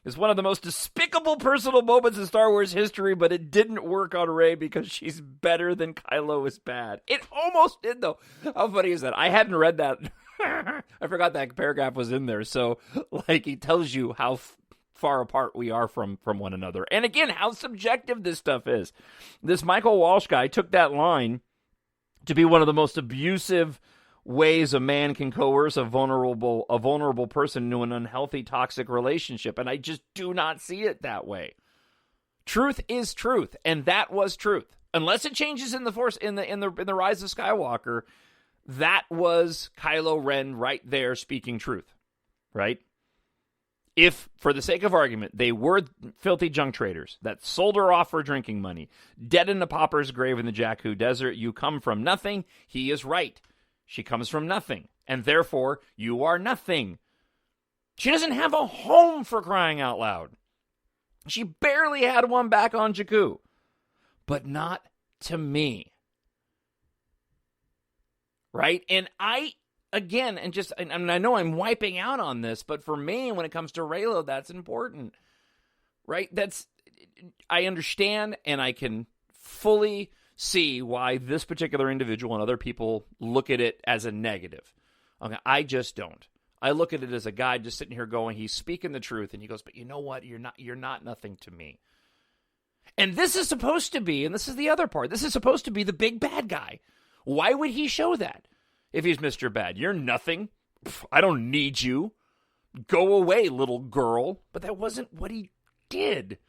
It's one of the most despicable personal moments in Star Wars history, but it didn't work on Rey because she's better than Kylo is bad. It almost did, though. How funny is that? I hadn't read that. I forgot that paragraph was in there. So, he tells you how far apart we are from one another. And again, how subjective this stuff is. This Michael Walsh guy took that line to be one of the most abusive ways a man can coerce a vulnerable person into an unhealthy, toxic relationship. And I just do not see it that way. Truth is truth, and that was truth. Unless it changes in the Force, in the Rise of Skywalker, that was Kylo Ren right there speaking truth, right? If, for the sake of argument, they were filthy junk traders that sold her off for drinking money, dead in a pauper's grave in the Jakku desert, you come from nothing, he is right. She comes from nothing, and therefore, you are nothing. She doesn't have a home, for crying out loud. She barely had one back on Jakku. But not to me. Right? And I know I'm wiping out on this, but for me, when it comes to Reylo, that's important. Right? I understand, and I can fully see why this particular individual and other people look at it as a negative. Okay, I just don't. I look at it as a guy just sitting here going, he's speaking the truth, and he goes, but you know what? You're not nothing to me. And this is supposed to be, and this is the other part, this is supposed to be the big bad guy. Why would he show that if he's Mr. Bad? You're nothing. I don't need you. Go away, little girl. But that wasn't what he did.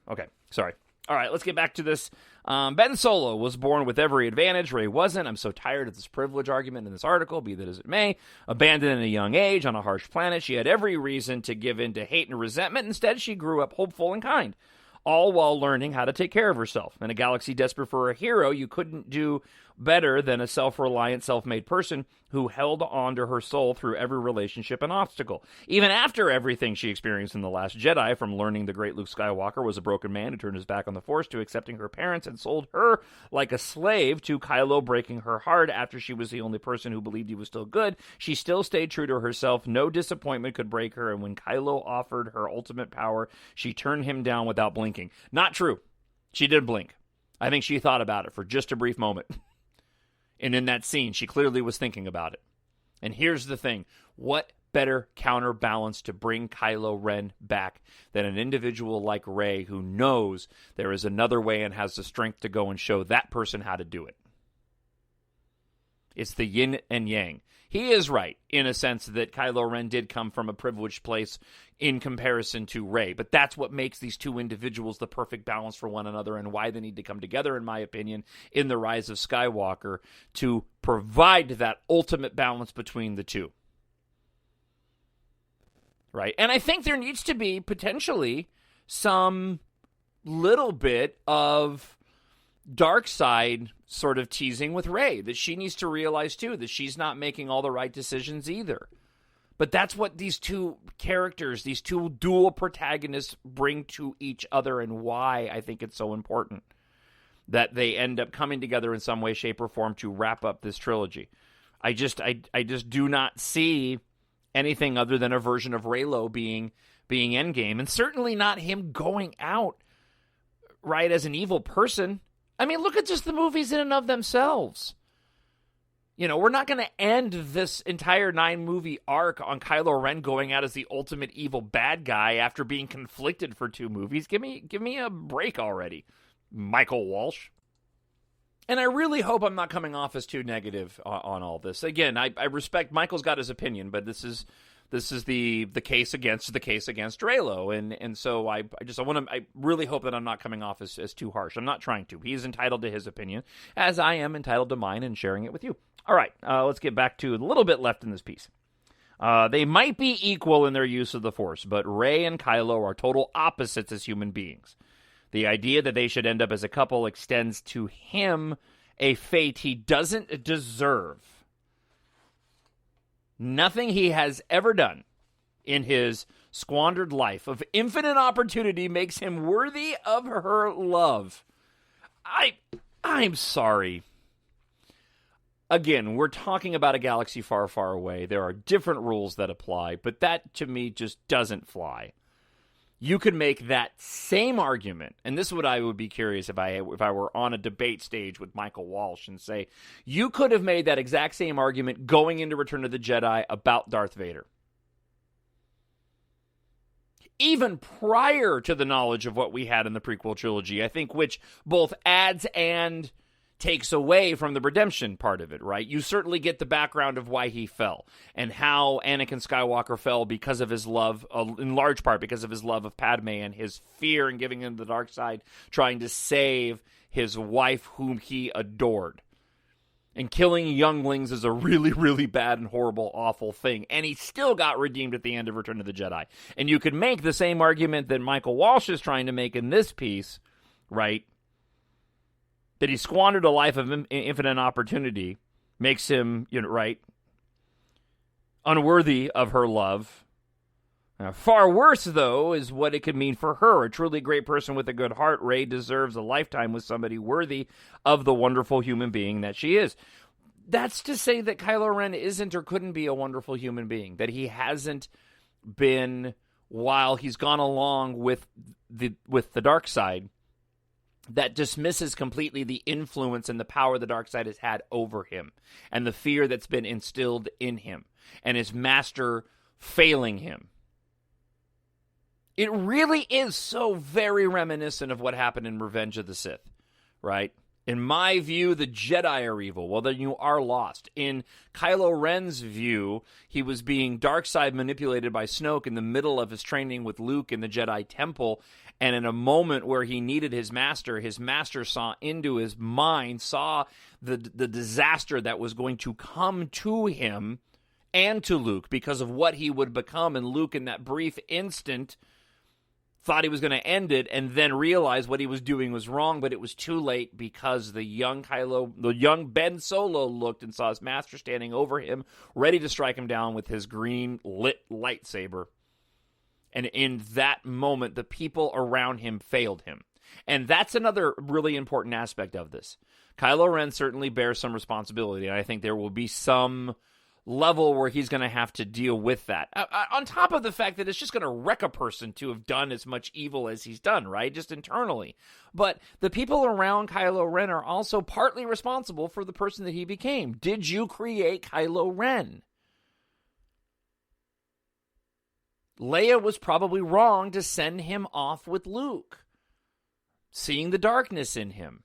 Okay, sorry. All right, let's get back to this. Ben Solo was born with every advantage. Rey wasn't. I'm so tired of this privilege argument in this article, be that as it may. Abandoned at a young age on a harsh planet, she had every reason to give in to hate and resentment. Instead, she grew up hopeful and kind, all while learning how to take care of herself. In a galaxy desperate for a hero, you couldn't do better than a self-reliant, self-made person who held on to her soul through every relationship and obstacle. Even after everything she experienced in The Last Jedi, from learning the great Luke Skywalker was a broken man who turned his back on the Force, to accepting her parents and sold her like a slave, to Kylo breaking her heart after she was the only person who believed he was still good, she still stayed true to herself. No disappointment could break her, and when Kylo offered her ultimate power, she turned him down without blinking. Not true. She did blink. I think she thought about it for just a brief moment. And in that scene, she clearly was thinking about it. And here's the thing. What better counterbalance to bring Kylo Ren back than an individual like Rey, who knows there is another way and has the strength to go and show that person how to do it? It's the yin and yang. He is right in a sense that Kylo Ren did come from a privileged place in comparison to Rey. But that's what makes these two individuals the perfect balance for one another and why they need to come together, in my opinion, in The Rise of Skywalker to provide that ultimate balance between the two. Right? And I think there needs to be potentially some little bit of dark side sort of teasing with Rey, that she needs to realize too that she's not making all the right decisions either. But that's what these two characters, these two dual protagonists bring to each other, and why I think it's so important that they end up coming together in some way, shape, or form to wrap up this trilogy. I just do not see anything other than a version of Reylo being Endgame, and certainly not him going out right as an evil person. I mean, look at just the movies in and of themselves. You know, we're not going to end this entire 9-movie arc on Kylo Ren going out as the ultimate evil bad guy after being conflicted for 2 movies. Give me a break already, Michael Walsh. And I really hope I'm not coming off as too negative on all this. Again, I respect Michael's got his opinion, but this is the case against Reylo, and so I really hope that I'm not coming off as too harsh. I'm not trying to. He's entitled to his opinion, as I am entitled to mine, and sharing it with you. All right, let's get back to a little bit left in this piece. They might be equal in their use of the Force, but Rey and Kylo are total opposites as human beings. The idea that they should end up as a couple extends to him a fate he doesn't deserve. Nothing he has ever done in his squandered life of infinite opportunity makes him worthy of her love. I'm sorry. Again, we're talking about a galaxy far, far away. There are different rules that apply, but that to me just doesn't fly. You could make that same argument, and this is what I would be curious if I were on a debate stage with Michael Walsh and say, you could have made that exact same argument going into Return of the Jedi about Darth Vader. Even prior to the knowledge of what we had in the prequel trilogy, I think, which both adds and takes away from the redemption part of it, right? You certainly get the background of why he fell and how Anakin Skywalker fell because of his love, in large part because of his love of Padme and his fear in giving him the dark side, trying to save his wife whom he adored. And killing younglings is a really, really bad and horrible, awful thing. And he still got redeemed at the end of Return of the Jedi. And you could make the same argument that Michael Walsh is trying to make in this piece, right? That he squandered a life of infinite opportunity makes him, right, unworthy of her love. Far worse, though, is what it could mean for her. A truly great person with a good heart, Rey deserves a lifetime with somebody worthy of the wonderful human being that she is. That's to say that Kylo Ren isn't or couldn't be a wonderful human being. That he hasn't been, while he's gone along with the dark side, that dismisses completely the influence and the power the dark side has had over him and the fear that's been instilled in him and his master failing him. It really is so very reminiscent of what happened in Revenge of the Sith, right? In my view, the Jedi are evil. Well, then you are lost. In Kylo Ren's view, he was being dark side manipulated by Snoke in the middle of his training with Luke in the Jedi Temple. And in a moment where he needed his master saw into his mind, saw the disaster that was going to come to him and to Luke because of what he would become. And Luke, in that brief instant, thought he was going to end it and then realized what he was doing was wrong, but it was too late because the young Ben Solo looked and saw his master standing over him, ready to strike him down with his green lit lightsaber. And in that moment, the people around him failed him. And that's another really important aspect of this. Kylo Ren certainly bears some responsibility, and I think there will be some level where he's going to have to deal with that. On top of the fact that it's just going to wreck a person to have done as much evil as he's done, right? Just internally. But the people around Kylo Ren are also partly responsible for the person that he became. Did you create Kylo Ren? Leia was probably wrong to send him off with Luke, seeing the darkness in him.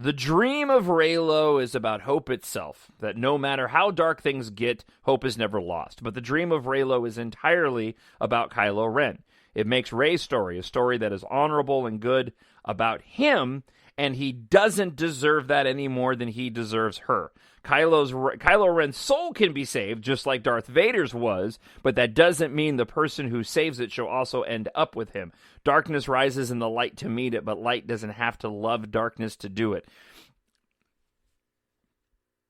The dream of Reylo is about hope itself, that no matter how dark things get, hope is never lost. But the dream of Reylo is entirely about Kylo Ren. It makes Rey's story a story that is honorable and good about him, and he doesn't deserve that any more than he deserves her. Kylo Ren's soul can be saved, just like Darth Vader's was, but that doesn't mean the person who saves it shall also end up with him. Darkness rises in the light to meet it, but light doesn't have to love darkness to do it.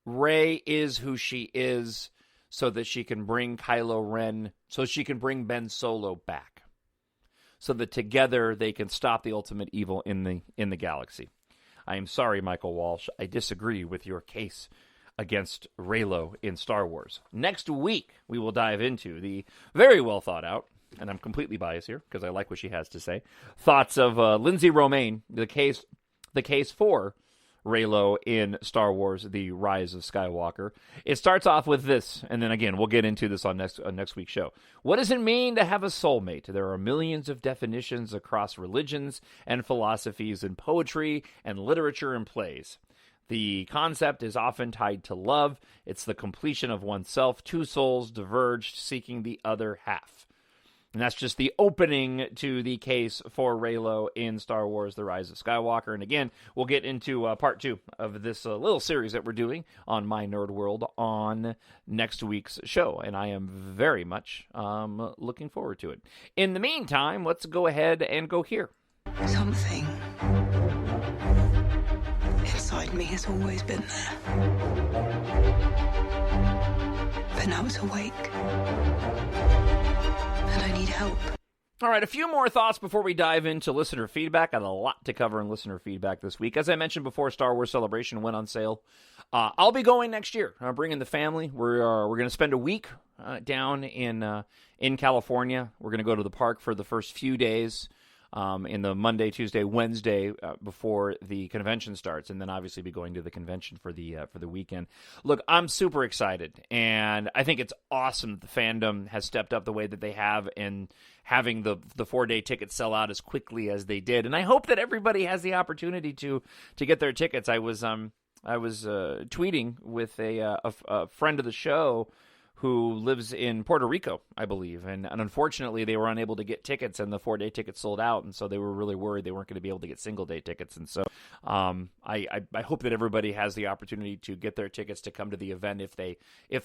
Rey is who she is so that she can bring Kylo Ren, so she can bring Ben Solo back, so that together they can stop the ultimate evil in the galaxy. I am sorry, Michael Walsh. I disagree with your case against Reylo in Star Wars. Next week, we will dive into the very well thought out, and I'm completely biased here because I like what she has to say, thoughts of Lindsay Romaine, the case for Reylo in Star Wars: The Rise of Skywalker. It starts off with this, and then again, we'll get into this on next week's show. What does it mean to have a soulmate? There are millions of definitions across religions and philosophies in poetry and literature and plays. The concept is often tied to love. It's the completion of oneself, two souls diverged, seeking the other half. And that's just the opening to the case for Reylo in Star Wars: The Rise of Skywalker. And again, we'll get into part 2 of this little series that we're doing on My Nerd World on next week's show. And I am very much looking forward to it. In the meantime, let's go ahead and go here. Something inside me has always been there. But now it's awake. And I need help. All right, a few more thoughts before we dive into listener feedback. I had a lot to cover in listener feedback this week. As I mentioned before, Star Wars Celebration went on sale. I'll be going next year. I'm bringing the family. We're going to spend a week down in California. We're going to go to the park for the first few days. In the Monday, Tuesday, Wednesday before the convention starts, and then obviously be going to the convention for the weekend. Look, I'm super excited, and I think it's awesome that the fandom has stepped up the way that they have in having the 4-day tickets sell out as quickly as they did. And I hope that everybody has the opportunity to get their tickets. I was tweeting with a friend of the show who lives in Puerto Rico, I believe. And unfortunately, they were unable to get tickets, and the 4-day tickets sold out, and so they were really worried they weren't going to be able to get single-day tickets. And so I hope that everybody has the opportunity to get their tickets to come to the event if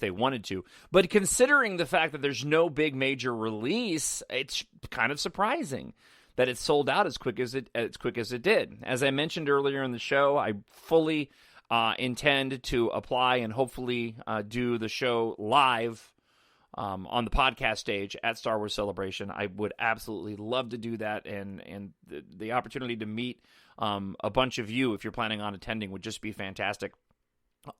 they wanted to. But considering the fact that there's no big major release, it's kind of surprising that it sold out as quick as it did. As I mentioned earlier in the show, I fully intend to apply and hopefully do the show live on the podcast stage at Star Wars Celebration. I would absolutely love to do that, and the opportunity to meet a bunch of you, if you're planning on attending, would just be fantastic.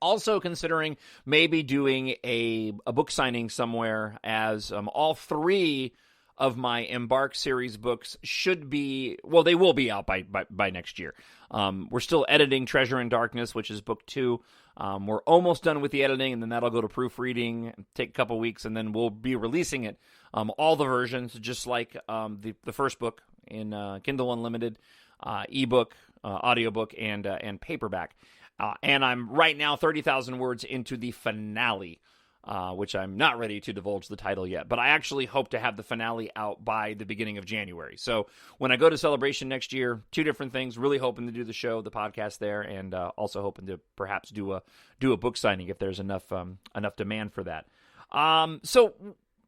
Also considering maybe doing a book signing somewhere, as all 3 of my Embark series books they will be out by next year. We're still editing Treasure in Darkness, which is book 2. We're almost done with the editing, and then that'll go to proofreading, take a couple weeks, and then we'll be releasing it, all the versions, just like the first book in Kindle Unlimited, ebook, audiobook, and paperback. And I'm right now 30,000 words into the finale, which I'm not ready to divulge the title yet. But I actually hope to have the finale out by the beginning of January. So when I go to Celebration next year, 2 different things. Really hoping to do the show, the podcast there, and also hoping to perhaps do a book signing if there's enough demand for that. So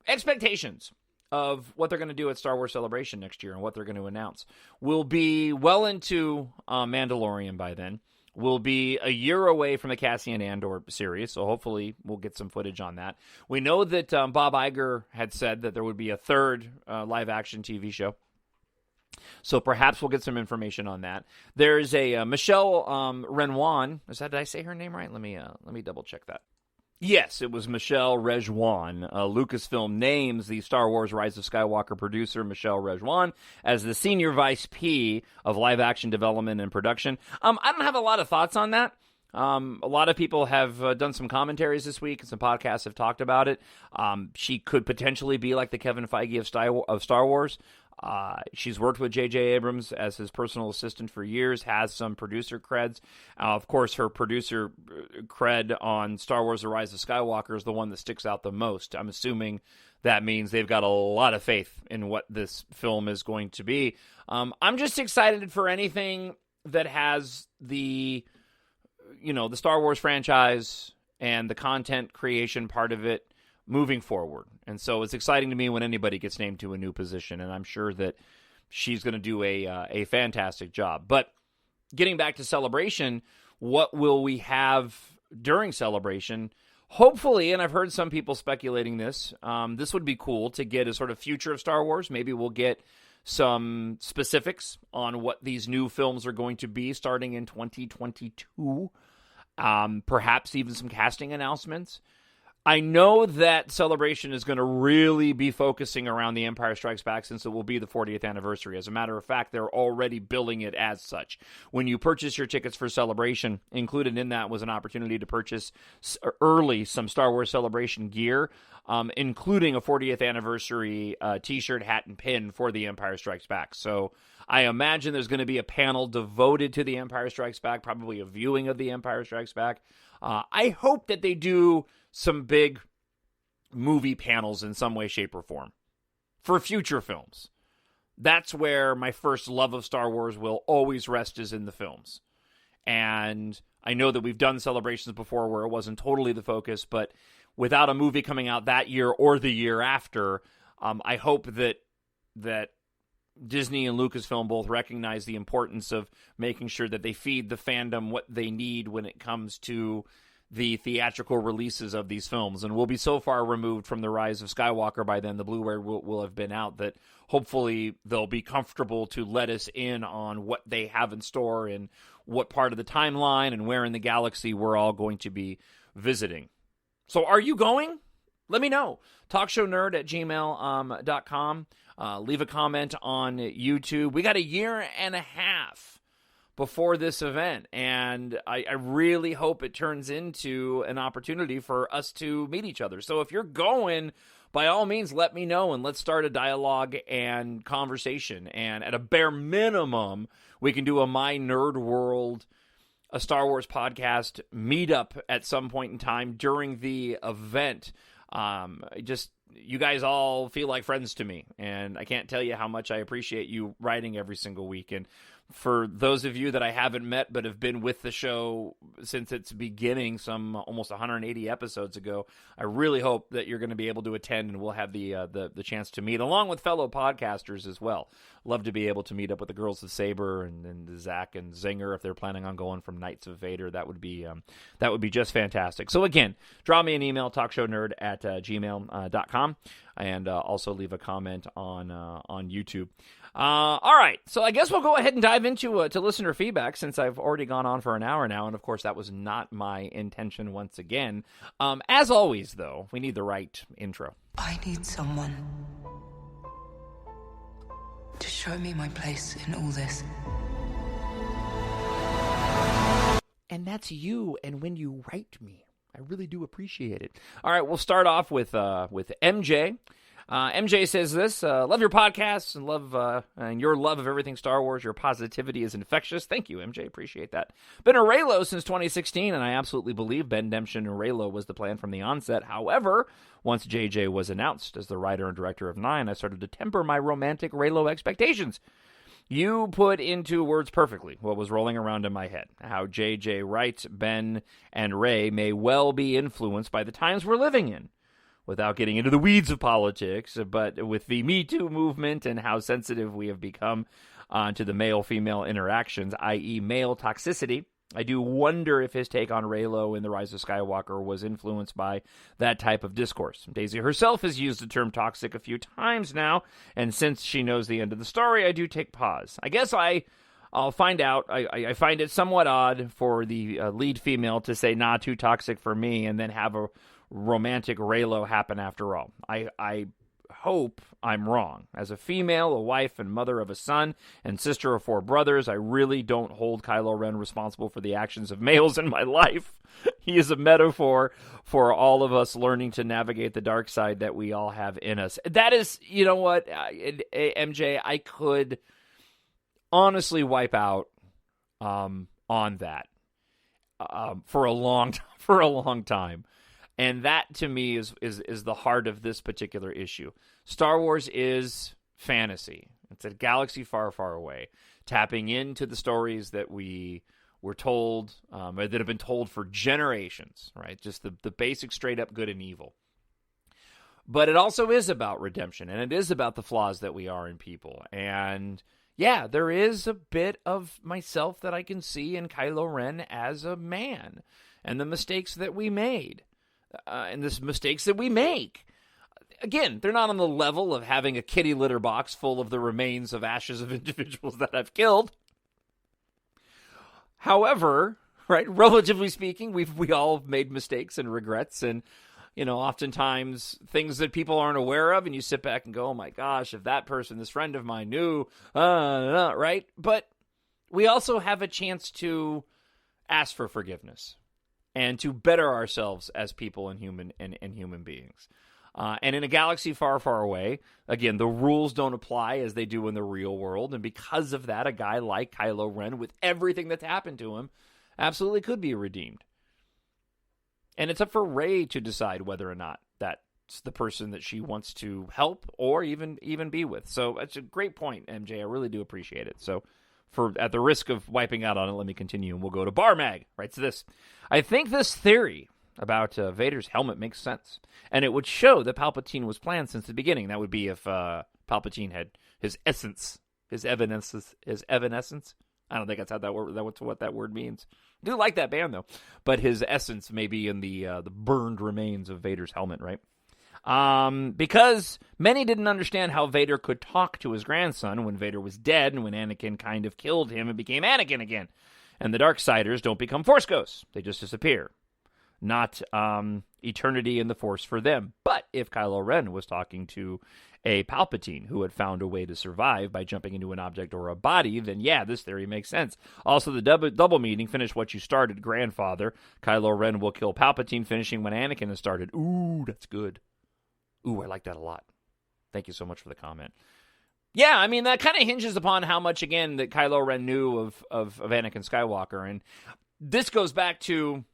expectations of what they're going to do at Star Wars Celebration next year and what they're going to announce will be well into Mandalorian by then. We'll be a year away from the Cassian Andor series, so hopefully we'll get some footage on that. We know that Bob Iger had said that there would be a 3rd live-action TV show, so perhaps we'll get some information on that. There's a Michelle Renoir. Did I say her name right? Let me double-check that. Yes, it was Michelle Rejwan. Lucasfilm names the Star Wars Rise of Skywalker producer Michelle Rejwan as the Senior Vice P of live-action development and production. I don't have a lot of thoughts on that. A lot of people have done some commentaries this week, and some podcasts have talked about it. She could potentially be like the Kevin Feige of Star Wars. She's worked with J.J. Abrams as his personal assistant for years, has some producer creds. Of course, her producer cred on Star Wars The Rise of Skywalker is the one that sticks out the most. I'm assuming that means they've got a lot of faith in what this film is going to be. I'm just excited for anything that has the Star Wars franchise and the content creation part of it moving forward. And so it's exciting to me when anybody gets named to a new position, and I'm sure that she's going to do a fantastic job. But getting back to Celebration, what will we have during Celebration? Hopefully, and I've heard some people speculating this would be cool to get a sort of future of Star Wars. Maybe we'll get some specifics on what these new films are going to be starting in 2022. Perhaps even some casting announcements. I know that Celebration is going to really be focusing around The Empire Strikes Back since it will be the 40th anniversary. As a matter of fact, they're already billing it as such. When you purchase your tickets for Celebration, included in that was an opportunity to purchase early some Star Wars Celebration gear, including a 40th anniversary t-shirt, hat, and pin for The Empire Strikes Back. So I imagine there's going to be a panel devoted to The Empire Strikes Back, probably a viewing of The Empire Strikes Back. I hope that they do some big movie panels in some way, shape, or form for future films. That's where my first love of Star Wars will always rest, is in the films. And I know that we've done celebrations before where it wasn't totally the focus, but without a movie coming out that year or the year after, I hope that Disney and Lucasfilm both recognize the importance of making sure that they feed the fandom what they need when it comes to the theatrical releases of these films. And we'll be so far removed from The Rise of Skywalker by then, the Blu-ray will have been out, that hopefully they'll be comfortable to let us in on what they have in store and what part of the timeline and where in the galaxy we're all going to be visiting. So are you going? Let me know. talkshownerd@gmail.com. Leave a comment on YouTube. We got a year and a half before this event, and I really hope it turns into an opportunity for us to meet each other. So if you're going, by all means, let me know, and let's start a dialogue and conversation. And at a bare minimum, we can do a My Nerd World, a Star Wars podcast meetup at some point in time during the event. You guys all feel like friends to me, and I can't tell you how much I appreciate you writing every single week. And for those of you that I haven't met but have been with the show since its beginning, some almost 180 episodes ago, I really hope that you're going to be able to attend, and we'll have the chance to meet, along with fellow podcasters as well. Love to be able to meet up with the Girls of Saber and Zach and Zinger if they're planning on going from Knights of Vader. That would be just fantastic. So again, draw me an email, talkshownerd@gmail.com, and also leave a comment on YouTube. All right, so I guess we'll go ahead and dive into to listener feedback, since I've already gone on for an hour now, and of course that was not my intention once again. As always, though, we need the right intro. I need someone to show me my place in all this. And that's you, and when you write me, I really do appreciate it. All right, we'll start off with MJ. MJ says this, love your podcasts and love and your love of everything Star Wars. Your positivity is infectious. Thank you, MJ. Appreciate that. Been a Reylo since 2016, and I absolutely believe Ben Demption and Reylo was the plan from the onset. However, once JJ was announced as the writer and director of 9, I started to temper my romantic Reylo expectations. You put into words perfectly what was rolling around in my head, how JJ writes Ben and Rey may well be influenced by the times we're living in. Without getting into the weeds of politics, but with the Me Too movement and how sensitive we have become to the male-female interactions, i.e. male toxicity, I do wonder if his take on Reylo in The Rise of Skywalker was influenced by that type of discourse. Daisy herself has used the term toxic a few times now, and since she knows the end of the story, I do take pause. I guess I'll find out. I find it somewhat odd for the lead female to say, nah, too toxic for me, and then have a romantic Reylo happen after all. I hope I'm wrong. As a female, a wife, and mother of a son, and sister of 4 brothers, I really don't hold Kylo Ren responsible for the actions of males in my life. He is a metaphor for all of us learning to navigate the dark side that we all have in us. That is, you know what, MJ, I could honestly wipe out on that for a long time. And that, to me, is the heart of this particular issue. Star Wars is fantasy. It's a galaxy far, far away, tapping into the stories that we were told, or that have been told for generations, right? Just the basic straight-up good and evil. But it also is about redemption, and it is about the flaws that we are in people. And, yeah, there is a bit of myself that I can see in Kylo Ren as a man, and the mistakes that we made. And the mistakes that we make. Again, they're not on the level of having a kitty litter box full of the remains of ashes of individuals that I've killed. However, right, relatively speaking, we all made mistakes and regrets, and oftentimes things that people aren't aware of, and you sit back and go, "Oh my gosh, if that person, this friend of mine, knew," right? But we also have a chance to ask for forgiveness and to better ourselves as people and human beings. And in a galaxy far, far away, again, the rules don't apply as they do in the real world. And because of that, a guy like Kylo Ren, with everything that's happened to him, absolutely could be redeemed. And it's up for Rey to decide whether or not that's the person that she wants to help or even be with. So it's a great point, MJ. I really do appreciate it. So at the risk of wiping out on it, let me continue, and we'll go to Barmag. Writes this: I think this theory about Vader's helmet makes sense, and it would show that Palpatine was planned since the beginning. That would be if Palpatine had his essence, his evanescence. I don't think that's how that word. That's what that word means. I do like that band though, but his essence may be in the burned remains of Vader's helmet, right? Because many didn't understand how Vader could talk to his grandson when Vader was dead and when Anakin kind of killed him and became Anakin again. And the Darksiders don't become Force ghosts. They just disappear. Not eternity in the Force for them. But if Kylo Ren was talking to a Palpatine who had found a way to survive by jumping into an object or a body, then yeah, this theory makes sense. Also, the double meaning, finish what you started, grandfather. Kylo Ren will kill Palpatine, finishing when Anakin has started. Ooh, that's good. Ooh, I like that a lot. Thank you so much for the comment. Yeah, I mean, that kind of hinges upon how much, again, that Kylo Ren knew of Anakin Skywalker. And this goes back to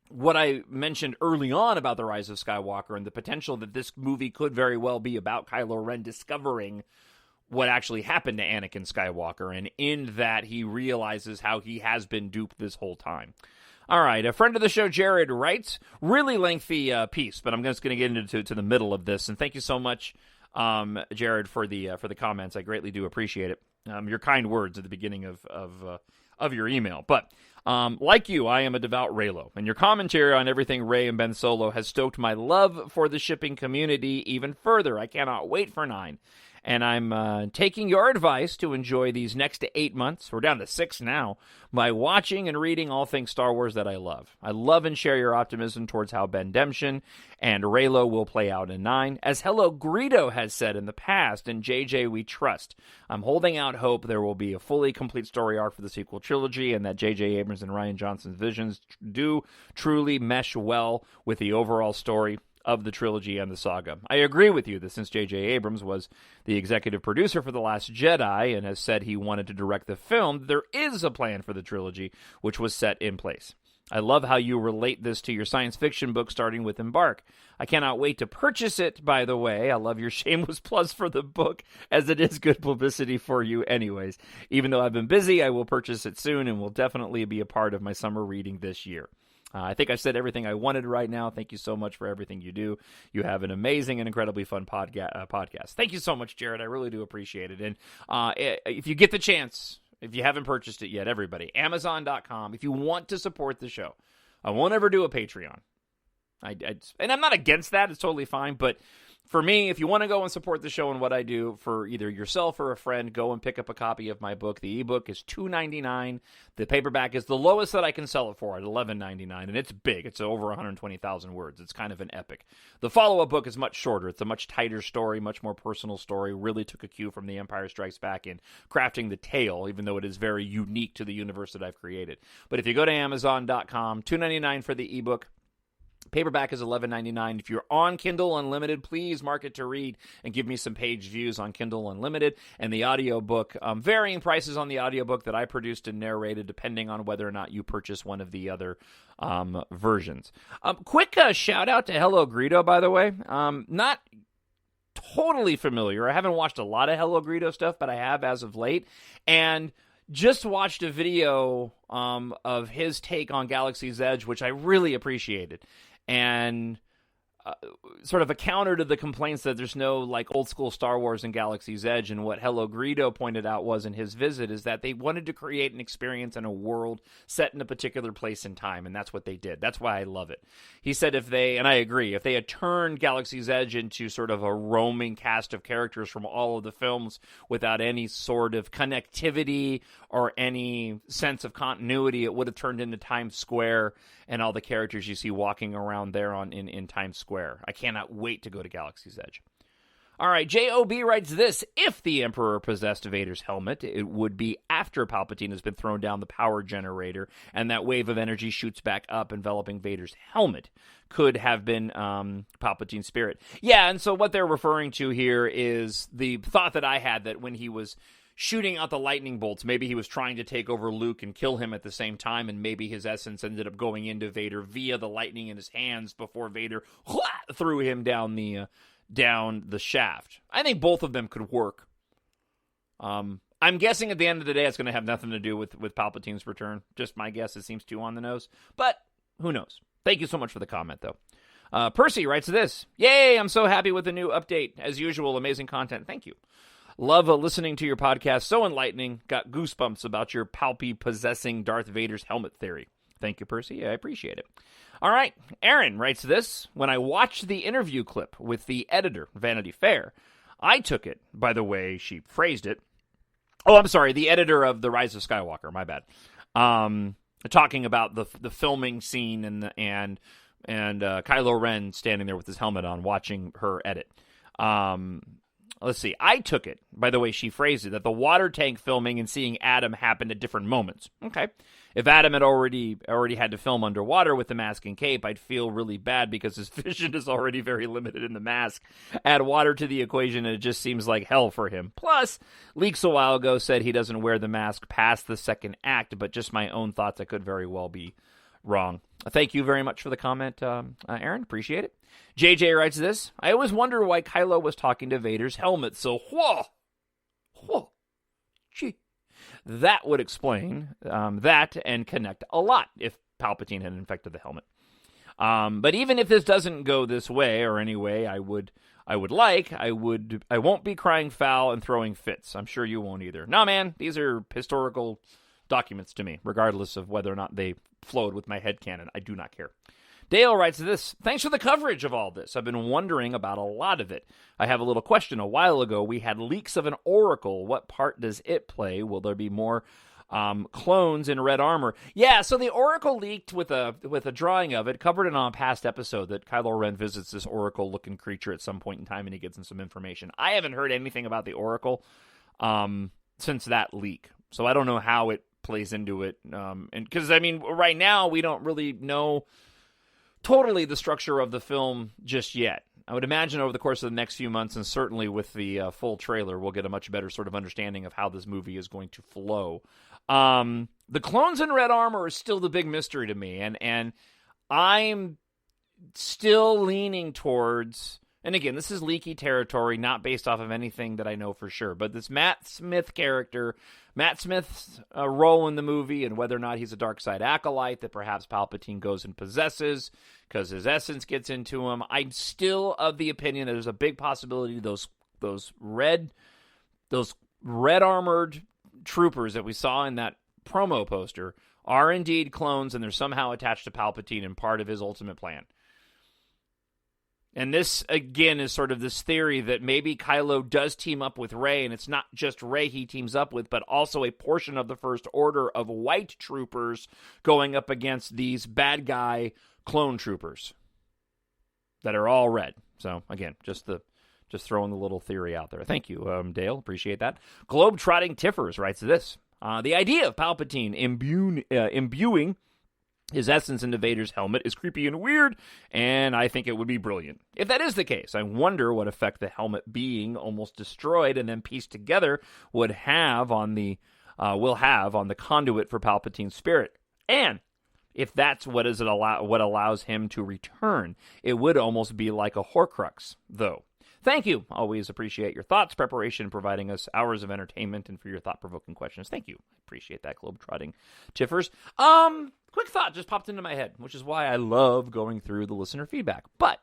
what I mentioned early on about The Rise of Skywalker and the potential that this movie could very well be about Kylo Ren discovering what actually happened to Anakin Skywalker. And in that, he realizes how he has been duped this whole time. All right, a friend of the show, Jared, writes, really lengthy piece, but I'm just going to get into the middle of this. And thank you so much, Jared, for the comments. I greatly do appreciate it. Your kind words at the beginning of your email. But like you, I am a devout Reylo, and your commentary on everything Rey and Ben Solo has stoked my love for the shipping community even further. I cannot wait for 9. And I'm taking your advice to enjoy these next 8 months, we're down to 6 now, by watching and reading all things Star Wars that I love. I love and share your optimism towards how Bendemption and Reylo will play out in 9. As Hello Greedo has said in the past, in JJ we trust. I'm holding out hope there will be a fully complete story arc for the sequel trilogy, and that J.J. Abrams and Rian Johnson's visions do truly mesh well with the overall story of the trilogy and the saga. I agree with you that since J.J. Abrams was the executive producer for The Last Jedi and has said he wanted to direct the film, there is a plan for the trilogy, which was set in place. I love how you relate this to your science fiction book starting with Embark. I cannot wait to purchase it, by the way. I love your shameless plus for the book, as it is good publicity for you anyways. Even though I've been busy, I will purchase it soon and will definitely be a part of my summer reading this year. I think I've said everything I wanted right now. Thank you so much for everything you do. You have an amazing and incredibly fun podcast. Thank you so much, Jared. I really do appreciate it. And if you get the chance, if you haven't purchased it yet, everybody, Amazon.com. If you want to support the show, I won't ever do a Patreon. And I'm not against that. It's totally fine. But for me, if you want to go and support the show and what I do for either yourself or a friend, go and pick up a copy of my book. The ebook is $2.99. The paperback is the lowest that I can sell it for at $11.99, and it's big. It's over 120,000 words. It's kind of an epic. The follow-up book is much shorter. It's a much tighter story, much more personal story. Really took a cue from The Empire Strikes Back in crafting the tale, even though it is very unique to the universe that I've created. But if you go to Amazon.com, $2.99 for the ebook. Paperback is $11.99. If you're on Kindle Unlimited, please mark it to read and give me some page views on Kindle Unlimited. And the audiobook, varying prices on the audiobook that I produced and narrated, depending on whether or not you purchase one of the other versions. Quick shout out to Hello Greedo, by the way. Not totally familiar. I haven't watched a lot of Hello Greedo stuff, but I have as of late. And just watched a video of his take on Galaxy's Edge, which I really appreciated. And sort of a counter to the complaints that there's no like old school Star Wars in Galaxy's Edge, and what Hello Greedo pointed out was in his visit is that they wanted to create an experience in a world set in a particular place and time, and that's what they did. That's why I love it. He said if they, and I agree, if they had turned Galaxy's Edge into sort of a roaming cast of characters from all of the films without any sort of connectivity or any sense of continuity, it would have turned into Times Square and all the characters you see walking around there in Times Square. I cannot wait to go to Galaxy's Edge. All right, J.O.B. writes this. If the Emperor possessed Vader's helmet, it would be after Palpatine has been thrown down the power generator, and that wave of energy shoots back up, enveloping Vader's helmet. Could have been Palpatine's spirit. Yeah, and so what they're referring to here is the thought that I had, that when he was shooting out the lightning bolts, maybe he was trying to take over Luke and kill him at the same time, and maybe his essence ended up going into Vader via the lightning in his hands before Vader threw him down the shaft. I think both of them could work. I'm guessing at the end of the day it's going to have nothing to do with Palpatine's return. Just my guess. It seems too on the nose. But who knows? Thank you so much for the comment, though. Percy writes this. Yay, I'm so happy with the new update. As usual, amazing content. Thank you. Love listening to your podcast. So enlightening. Got goosebumps about your Palpy possessing Darth Vader's helmet theory. Thank you, Percy. I appreciate it. All right. Aaron writes this. When I watched the interview clip with the editor, Vanity Fair, I took it, by the way she phrased it. Oh, I'm sorry. The editor of The Rise of Skywalker. My bad. Talking about the filming scene and Kylo Ren standing there with his helmet on, watching her edit. Let's see. I took it, by the way she phrased it, that the water tank filming and seeing Adam happened at different moments. Okay. If Adam had already had to film underwater with the mask and cape, I'd feel really bad because his vision is already very limited in the mask. Add water to the equation and it just seems like hell for him. Plus, leaks a while ago said he doesn't wear the mask past the second act, but just my own thoughts. I could very well be wrong. Thank you very much for the comment, Aaron. Appreciate it. JJ writes this. I always wonder why Kylo was talking to Vader's helmet, so gee. That would explain that and connect a lot if Palpatine had infected the helmet. But even if this doesn't go this way, or any way I won't be crying foul and throwing fits. I'm sure you won't either. No, man, these are historical documents to me, regardless of whether or not they flowed with my headcanon. I do not care. Dale writes this. Thanks for the coverage of all this. I've been wondering about a lot of it. I have a little question. A while ago, we had leaks of an oracle. What part does it play? Will there be more clones in red armor? Yeah, so the oracle leaked with a drawing of it, covered in a past episode, that Kylo Ren visits this oracle-looking creature at some point in time, and he gets him some information. I haven't heard anything about the oracle since that leak, so I don't know how it plays into it. And because, I mean, right now, we don't really know totally the structure of the film just yet. I would imagine over the course of the next few months, and certainly with the full trailer, we'll get a much better sort of understanding of how this movie is going to flow. The clones in red armor is still the big mystery to me, and I'm still leaning towards, and again, this is leaky territory, not based off of anything that I know for sure, but this Matt Smith character, Matt Smith's role in the movie, and whether or not he's a dark side acolyte that perhaps Palpatine goes and possesses because his essence gets into him. I'm still of the opinion that there's a big possibility those red armored troopers that we saw in that promo poster are indeed clones, and they're somehow attached to Palpatine and part of his ultimate plan. And this, again, is sort of this theory that maybe Kylo does team up with Rey, and it's not just Rey he teams up with, but also a portion of the First Order of white troopers going up against these bad guy clone troopers that are all red. So, again, just throwing the little theory out there. Thank you, Dale. Appreciate that. Globe-trotting Tiffers writes this. The idea of Palpatine imbuing his essence into Vader's helmet is creepy and weird, and I think it would be brilliant. If that is the case, I wonder what effect the helmet being almost destroyed and then pieced together will have on the conduit for Palpatine's spirit. And if that's what allows him to return, it would almost be like a Horcrux, though. Thank you. Always appreciate your thoughts, preparation, providing us hours of entertainment, and for your thought-provoking questions. Thank you. Appreciate that, Globetrotting Tiffers. Quick thought just popped into my head, which is why I love going through the listener feedback. But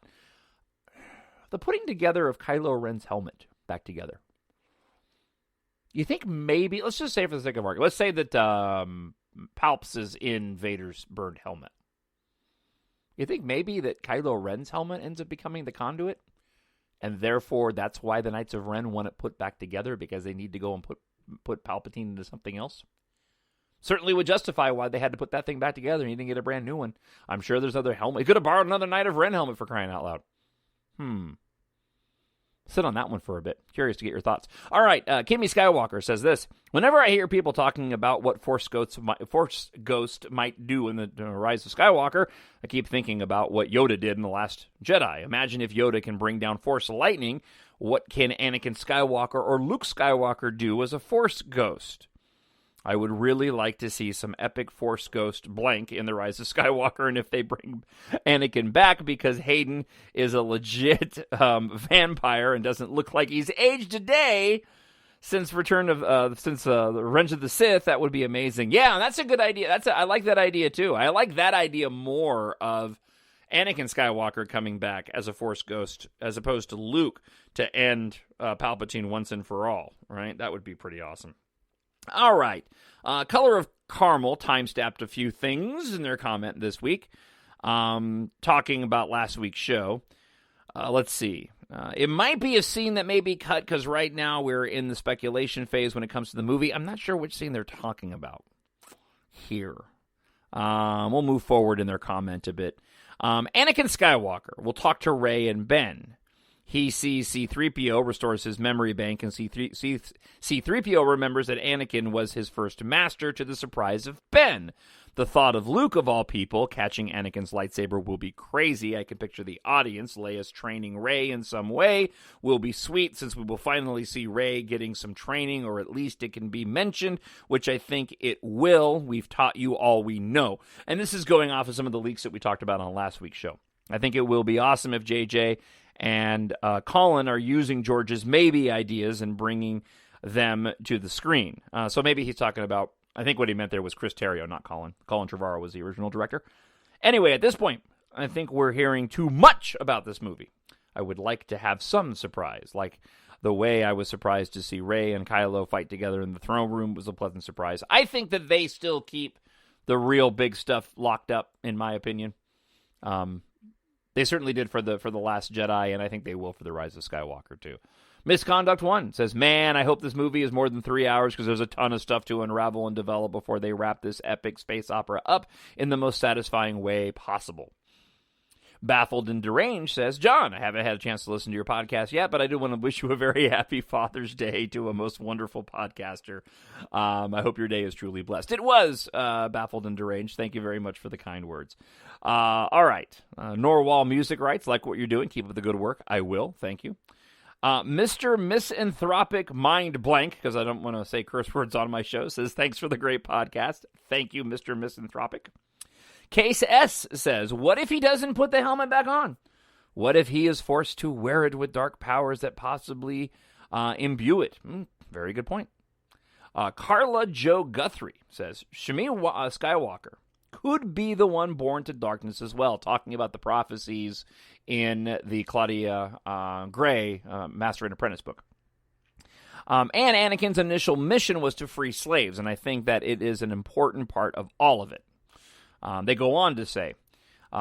the putting together of Kylo Ren's helmet back together. You think maybe, let's just say for the sake of argument, let's say that Palps is in Vader's burned helmet. You think maybe that Kylo Ren's helmet ends up becoming the conduit? And therefore, that's why the Knights of Ren want it put back together, because they need to go and put Palpatine into something else? Certainly would justify why they had to put that thing back together and he didn't get a brand new one. I'm sure there's other helmets. He could have borrowed another Knight of Ren helmet, for crying out loud. Sit on that one for a bit. Curious to get your thoughts. All right, Kimmy Skywalker says this. Whenever I hear people talking about what Force Ghost might do in the Rise of Skywalker, I keep thinking about what Yoda did in The Last Jedi. Imagine if Yoda can bring down Force lightning, what can Anakin Skywalker or Luke Skywalker do as a Force Ghost? I would really like to see some epic Force Ghost blank in The Rise of Skywalker, and if they bring Anakin back, because Hayden is a legit vampire and doesn't look like he's aged a day since the Revenge of the Sith, that would be amazing. Yeah, that's a good idea. I like that idea too. I like that idea more of Anakin Skywalker coming back as a Force Ghost as opposed to Luke to end Palpatine once and for all. Right? That would be pretty awesome. All right. Color of Caramel time-stamped a few things in their comment this week, talking about last week's show. Let's see. It might be a scene that may be cut because right now we're in the speculation phase when it comes to the movie. I'm not sure which scene they're talking about here. We'll move forward in their comment a bit. Anakin Skywalker will talk to Rey and Ben. He sees C-3PO, restores his memory bank, and C-3PO remembers that Anakin was his first master, to the surprise of Ben. The thought of Luke, of all people, catching Anakin's lightsaber will be crazy. I can picture the audience. Leia's training Rey in some way will be sweet, since we will finally see Rey getting some training, or at least it can be mentioned, which I think it will. We've taught you all we know. And this is going off of some of the leaks that we talked about on last week's show. I think it will be awesome if JJ and Colin are using George's maybe ideas and bringing them to the screen. So maybe he's talking about, I think what he meant there was Chris Terrio, not Colin. Colin Trevorrow was the original director. Anyway, at this point, I think we're hearing too much about this movie. I would like to have some surprise, like the way I was surprised to see Rey and Kylo fight together in the throne room was a pleasant surprise. I think that they still keep the real big stuff locked up, in my opinion. They certainly did for the Last Jedi, and I think they will for the Rise of Skywalker too. Misconduct 1 says, man, I hope this movie is more than 3 hours because there's a ton of stuff to unravel and develop before they wrap this epic space opera up in the most satisfying way possible. Baffled and Deranged says, John, I haven't had a chance to listen to your podcast yet, but I do want to wish you a very happy Father's Day to a most wonderful podcaster. I hope your day is truly blessed. It was Baffled and Deranged. Thank you very much for the kind words. All right. Norwal Music writes, like what you're doing. Keep up the good work. I will. Thank you. Mr. Misanthropic Mind Blank, because I don't want to say curse words on my show, says, thanks for the great podcast. Thank you, Mr. Misanthropic. Case S says, what if he doesn't put the helmet back on? What if he is forced to wear it with dark powers that possibly imbue it? Very good point. Carla Jo Guthrie says, Shmi Skywalker could be the one born to darkness as well, talking about the prophecies in the Claudia Gray Master and Apprentice book. And Anakin's initial mission was to free slaves, and I think that it is an important part of all of it. They go on to say,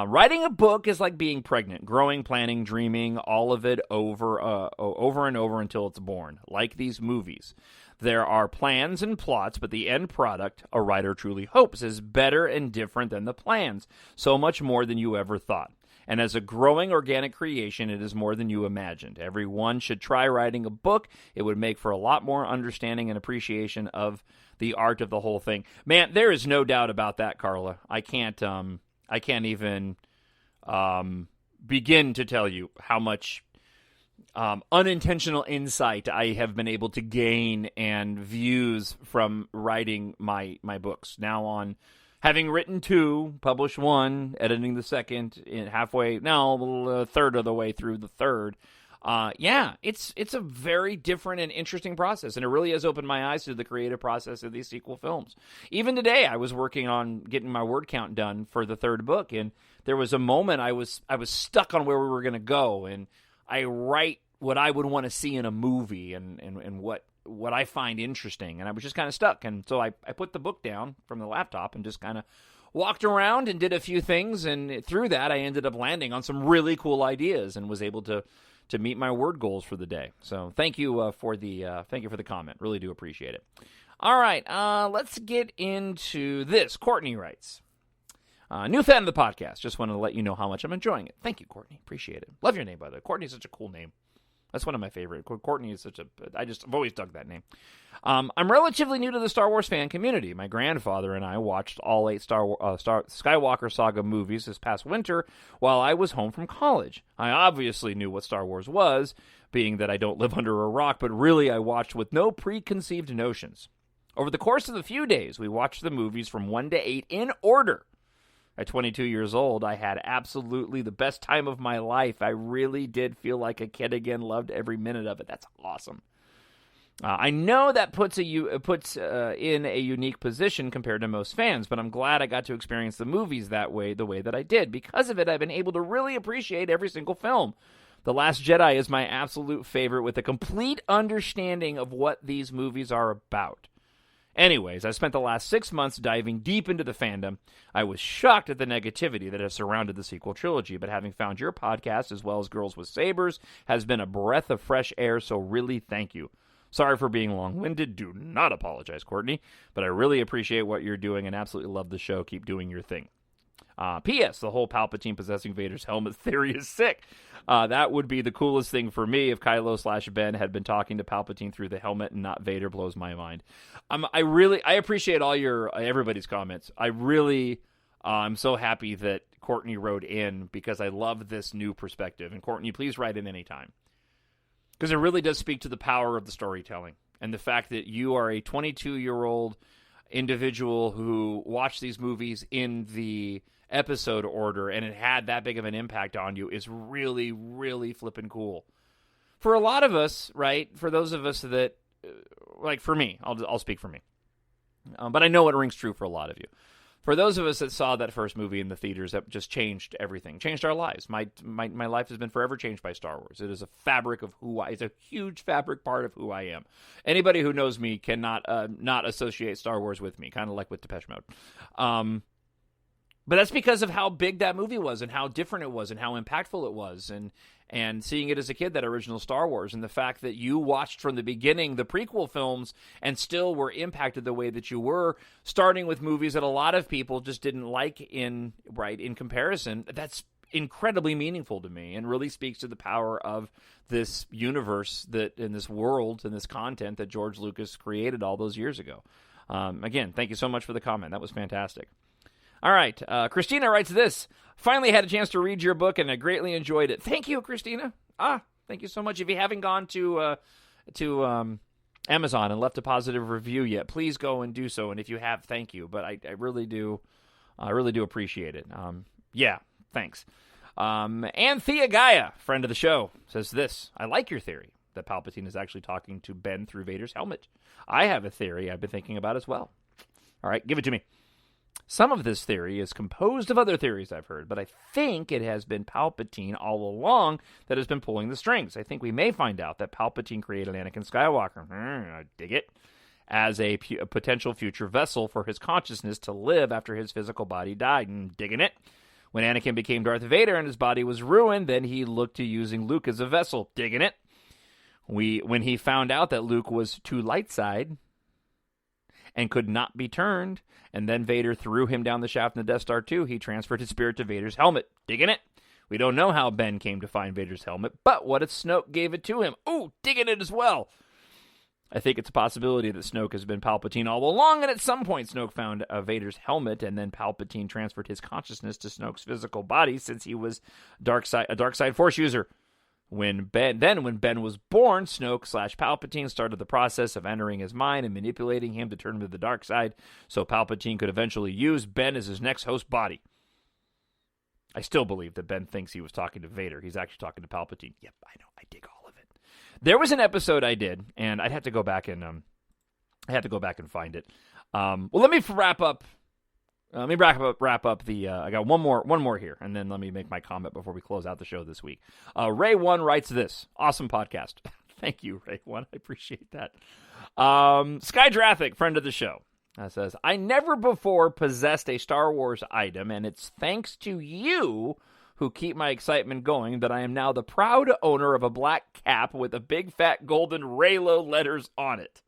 Writing a book is like being pregnant, growing, planning, dreaming, all of it over and over until it's born. Like these movies, there are plans and plots, but the end product, a writer truly hopes, is better and different than the plans, so much more than you ever thought. And as a growing organic creation, it is more than you imagined. Everyone should try writing a book. It would make for a lot more understanding and appreciation of the art of the whole thing. Man, there is no doubt about that, Carla. I can't even begin to tell you how much unintentional insight I have been able to gain and views from writing my books. Now on having written 2, published 1, editing the second, a third of the way through the third. It's a very different and interesting process, and it really has opened my eyes to the creative process of these sequel films. Even today, I was working on getting my word count done for the third book, and there was a moment I was stuck on where we were going to go, and I write what I would want to see in a movie and what I find interesting, and I was just kind of stuck. And so I put the book down from the laptop and just kind of walked around and did a few things, and through that I ended up landing on some really cool ideas and was able to meet my word goals for the day. So thank you for the comment. Really do appreciate it. All right, let's get into this. Courtney writes, new fan of the podcast. Just wanted to let you know how much I'm enjoying it. Thank you, Courtney. Appreciate it. Love your name, by the way. Courtney's such a cool name. That's one of my favorite. Courtney is I've always dug that name. I'm relatively new to the Star Wars fan community. My grandfather and I watched all 8 Skywalker saga movies this past winter while I was home from college. I obviously knew what Star Wars was, being that I don't live under a rock, but really I watched with no preconceived notions. Over the course of a few days, we watched the movies from 1 to 8 in order. At 22 years old, I had absolutely the best time of my life. I really did feel like a kid again, loved every minute of it. That's awesome. I know that puts in a unique position compared to most fans, but I'm glad I got to experience the movies the way that I did. Because of it, I've been able to really appreciate every single film. The Last Jedi is my absolute favorite, with a complete understanding of what these movies are about. Anyways, I spent the last 6 months diving deep into the fandom. I was shocked at the negativity that has surrounded the sequel trilogy, but having found your podcast, as well as Girls with Sabers, has been a breath of fresh air, so really thank you. Sorry for being long-winded. Do not apologize, Courtney, but I really appreciate what you're doing and absolutely love the show. Keep doing your thing. P.S. The whole Palpatine possessing Vader's helmet theory is sick. That would be the coolest thing for me if Kylo/Ben had been talking to Palpatine through the helmet and not Vader. Blows my mind. I appreciate all everybody's comments. I'm so happy that Courtney wrote in because I love this new perspective. And Courtney, please write in anytime, because it really does speak to the power of the storytelling and the fact that you are a 22-year-old individual who watched these movies in the episode order and it had that big of an impact on you is really, really flippin' cool. For a lot of us, right, for those of us that, like for me, I'll speak for me, but I know it rings true for a lot of you. For those of us that saw that first movie in the theaters, that just changed everything, changed our lives. My life has been forever changed by Star Wars. It is a fabric of it's a huge fabric part of who I am. Anybody who knows me cannot not associate Star Wars with me, kind of like with Depeche Mode. But that's because of how big that movie was and how different it was and how impactful it was. And seeing it as a kid, that original Star Wars, and the fact that you watched from the beginning the prequel films and still were impacted the way that you were, starting with movies that a lot of people just didn't like in comparison, that's incredibly meaningful to me and really speaks to the power of this universe that in this world and this content that George Lucas created all those years ago. Again, thank you so much for the comment. That was fantastic. All right, Christina writes this. Finally had a chance to read your book, and I greatly enjoyed it. Thank you, Christina. Thank you so much. If you haven't gone to Amazon and left a positive review yet, please go and do so. And if you have, thank you. But I really do appreciate it. Yeah, thanks. And Thea Gaia, friend of the show, says this. I like your theory that Palpatine is actually talking to Ben through Vader's helmet. I have a theory I've been thinking about as well. All right, give it to me. Some of this theory is composed of other theories I've heard, but I think it has been Palpatine all along that has been pulling the strings. I think we may find out that Palpatine created Anakin Skywalker, I dig it, as a potential future vessel for his consciousness to live after his physical body died. Digging it. When Anakin became Darth Vader and his body was ruined, then he looked to using Luke as a vessel. Digging it? When he found out that Luke was too light side and could not be turned, and then Vader threw him down the shaft in the Death Star 2, he transferred his spirit to Vader's helmet. Digging it? We don't know how Ben came to find Vader's helmet, but what if Snoke gave it to him? Ooh, digging it as well. I think it's a possibility that Snoke has been Palpatine all along, and at some point Snoke found Vader's helmet, and then Palpatine transferred his consciousness to Snoke's physical body since he was a dark side Force user. When Ben was born, Snoke/Palpatine started the process of entering his mind and manipulating him to turn him to the dark side, so Palpatine could eventually use Ben as his next host body. I still believe that Ben thinks he was talking to Vader. He's actually talking to Palpatine. Yep, I know. I dig all of it. There was an episode I did, and I'd have to go back and find it. Well, let me wrap up. Let me wrap up the. I got one more here, and then let me make my comment before we close out the show this week. Ray1 writes this awesome podcast. Thank you, Ray1. I appreciate that. Skydrathic, friend of the show, says, I never before possessed a Star Wars item, and it's thanks to you who keep my excitement going that I am now the proud owner of a black cap with a big fat golden Reylo letters on it.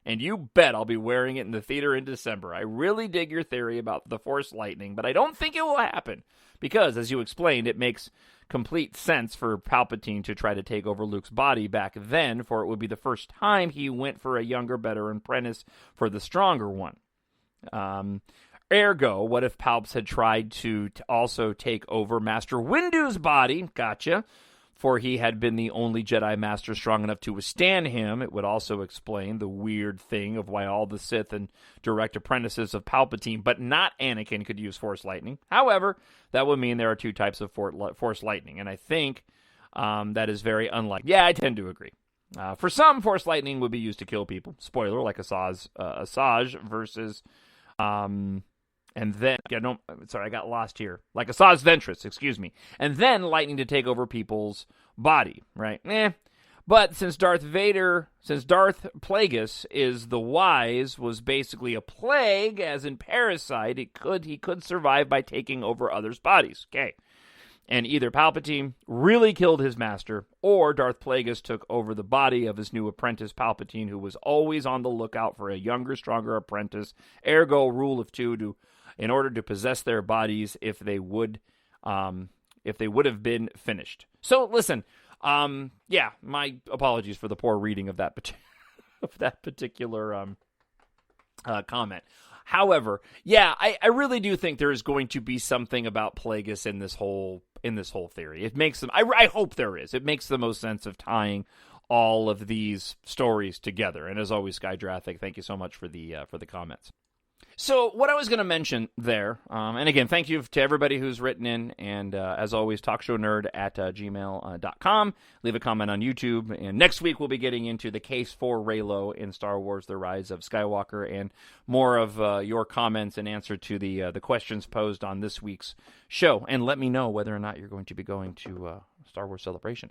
And you bet I'll be wearing it in the theater in December. I really dig your theory about the Force lightning, but I don't think it will happen. Because, as you explained, it makes complete sense for Palpatine to try to take over Luke's body back then, for it would be the first time he went for a younger, better apprentice for the stronger one. Ergo, what if Palps had tried to also take over Master Windu's body? Gotcha. For he had been the only Jedi Master strong enough to withstand him. It would also explain the weird thing of why all the Sith and direct apprentices of Palpatine, but not Anakin, could use Force lightning. However, that would mean there are two types of Force lightning, and I think that is very unlikely. Yeah, I tend to agree. For some, Force lightning would be used to kill people. Spoiler, like Asajj versus... And then, I got lost here. Like Asajj Ventress, excuse me. And then lightning to take over people's body, right? But since Darth Plagueis is the wise, was basically a plague, as in Parasite, he could survive by taking over others' bodies. Okay. And either Palpatine really killed his master, or Darth Plagueis took over the body of his new apprentice Palpatine, who was always on the lookout for a younger, stronger apprentice. Ergo, rule of two, in order to possess their bodies if they would have been finished. So listen, my apologies for the poor reading of that particular comment. However, I really do think there is going to be something about Plagueis in this whole theory. It makes them. I hope there is. It makes the most sense of tying all of these stories together. And as always, Skydrathic, thank you so much for the comments. So what I was going to mention there, and again, thank you to everybody who's written in, and as always, talkshownerd@gmail.com. Leave a comment on YouTube, and next week we'll be getting into the case for Reylo in Star Wars: The Rise of Skywalker, and more of your comments in answer to the questions posed on this week's show. And let me know whether or not you're going to be going to Star Wars Celebration.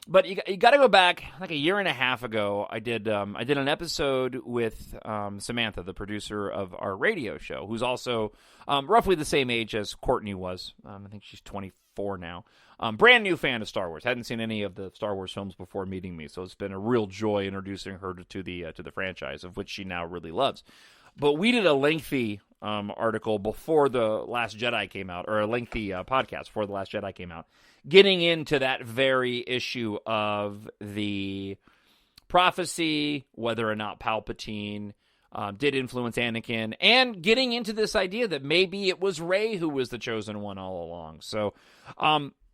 But you got to go back like a year and a half ago. I did an episode with Samantha, the producer of our radio show, who's also roughly the same age as Courtney was. I think she's 24 now. Brand new fan of Star Wars. Hadn't seen any of the Star Wars films before meeting me, so it's been a real joy introducing her to the franchise, of which she now really loves. But we did a lengthy article before The Last Jedi came out, or a lengthy podcast before The Last Jedi came out, getting into that very issue of the prophecy, whether or not Palpatine did influence Anakin, and getting into this idea that maybe it was Rey who was the chosen one all along. So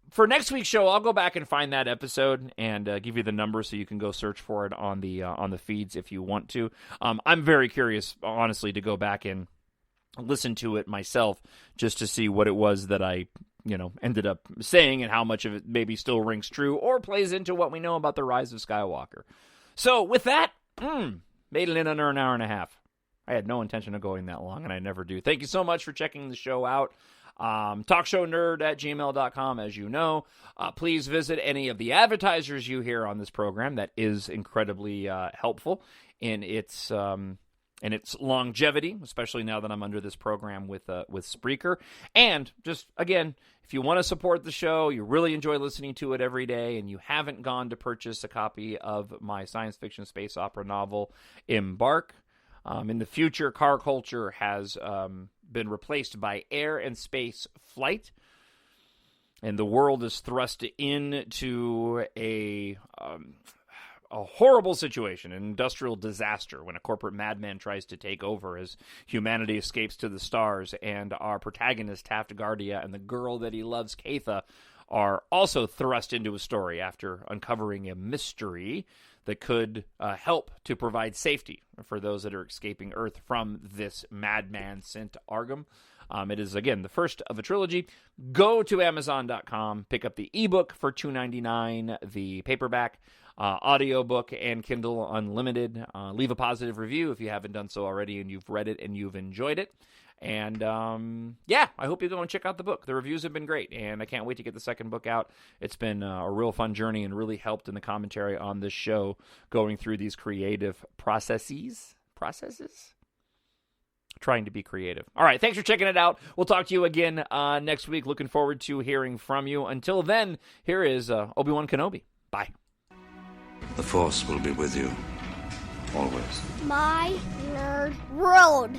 for next week's show, I'll go back and find that episode and give you the number so you can go search for it on the feeds if you want to. I'm very curious, honestly, to go back and listen to it myself just to see what it was that I ended up saying and how much of it maybe still rings true or plays into what we know about the rise of Skywalker. So with that, made it in under an hour and a half. I had no intention of going that long, and I never do. Thank you so much for checking the show out. Talkshownerd@gmail.com, as you know. Please visit any of the advertisers you hear on this program. That is incredibly helpful in its and its longevity, especially now that I'm under this program with Spreaker. And just, again, if you want to support the show, you really enjoy listening to it every day, and you haven't gone to purchase a copy of my science fiction space opera novel, Embark. In the future, car culture has been replaced by air and space flight, and the world is thrust into a horrible situation, an industrial disaster, when a corporate madman tries to take over as humanity escapes to the stars, and our protagonist, Taft Guardia, and the girl that he loves, Katha, are also thrust into a story after uncovering a mystery that could help to provide safety for those that are escaping Earth from this madman sent Argum. It is, again, the first of a trilogy. Go to Amazon.com, pick up the ebook for $2.99, the paperback, audiobook, and Kindle Unlimited. Leave a positive review if you haven't done so already and you've read it and you've enjoyed it. And, I hope you go and check out the book. The reviews have been great, and I can't wait to get the second book out. It's been a real fun journey and really helped in the commentary on this show, going through these creative processes? Trying to be creative. All right, thanks for checking it out. We'll talk to you again next week. Looking forward to hearing from you. Until then, here is Obi-Wan Kenobi. Bye. The Force will be with you, always. My nerd world.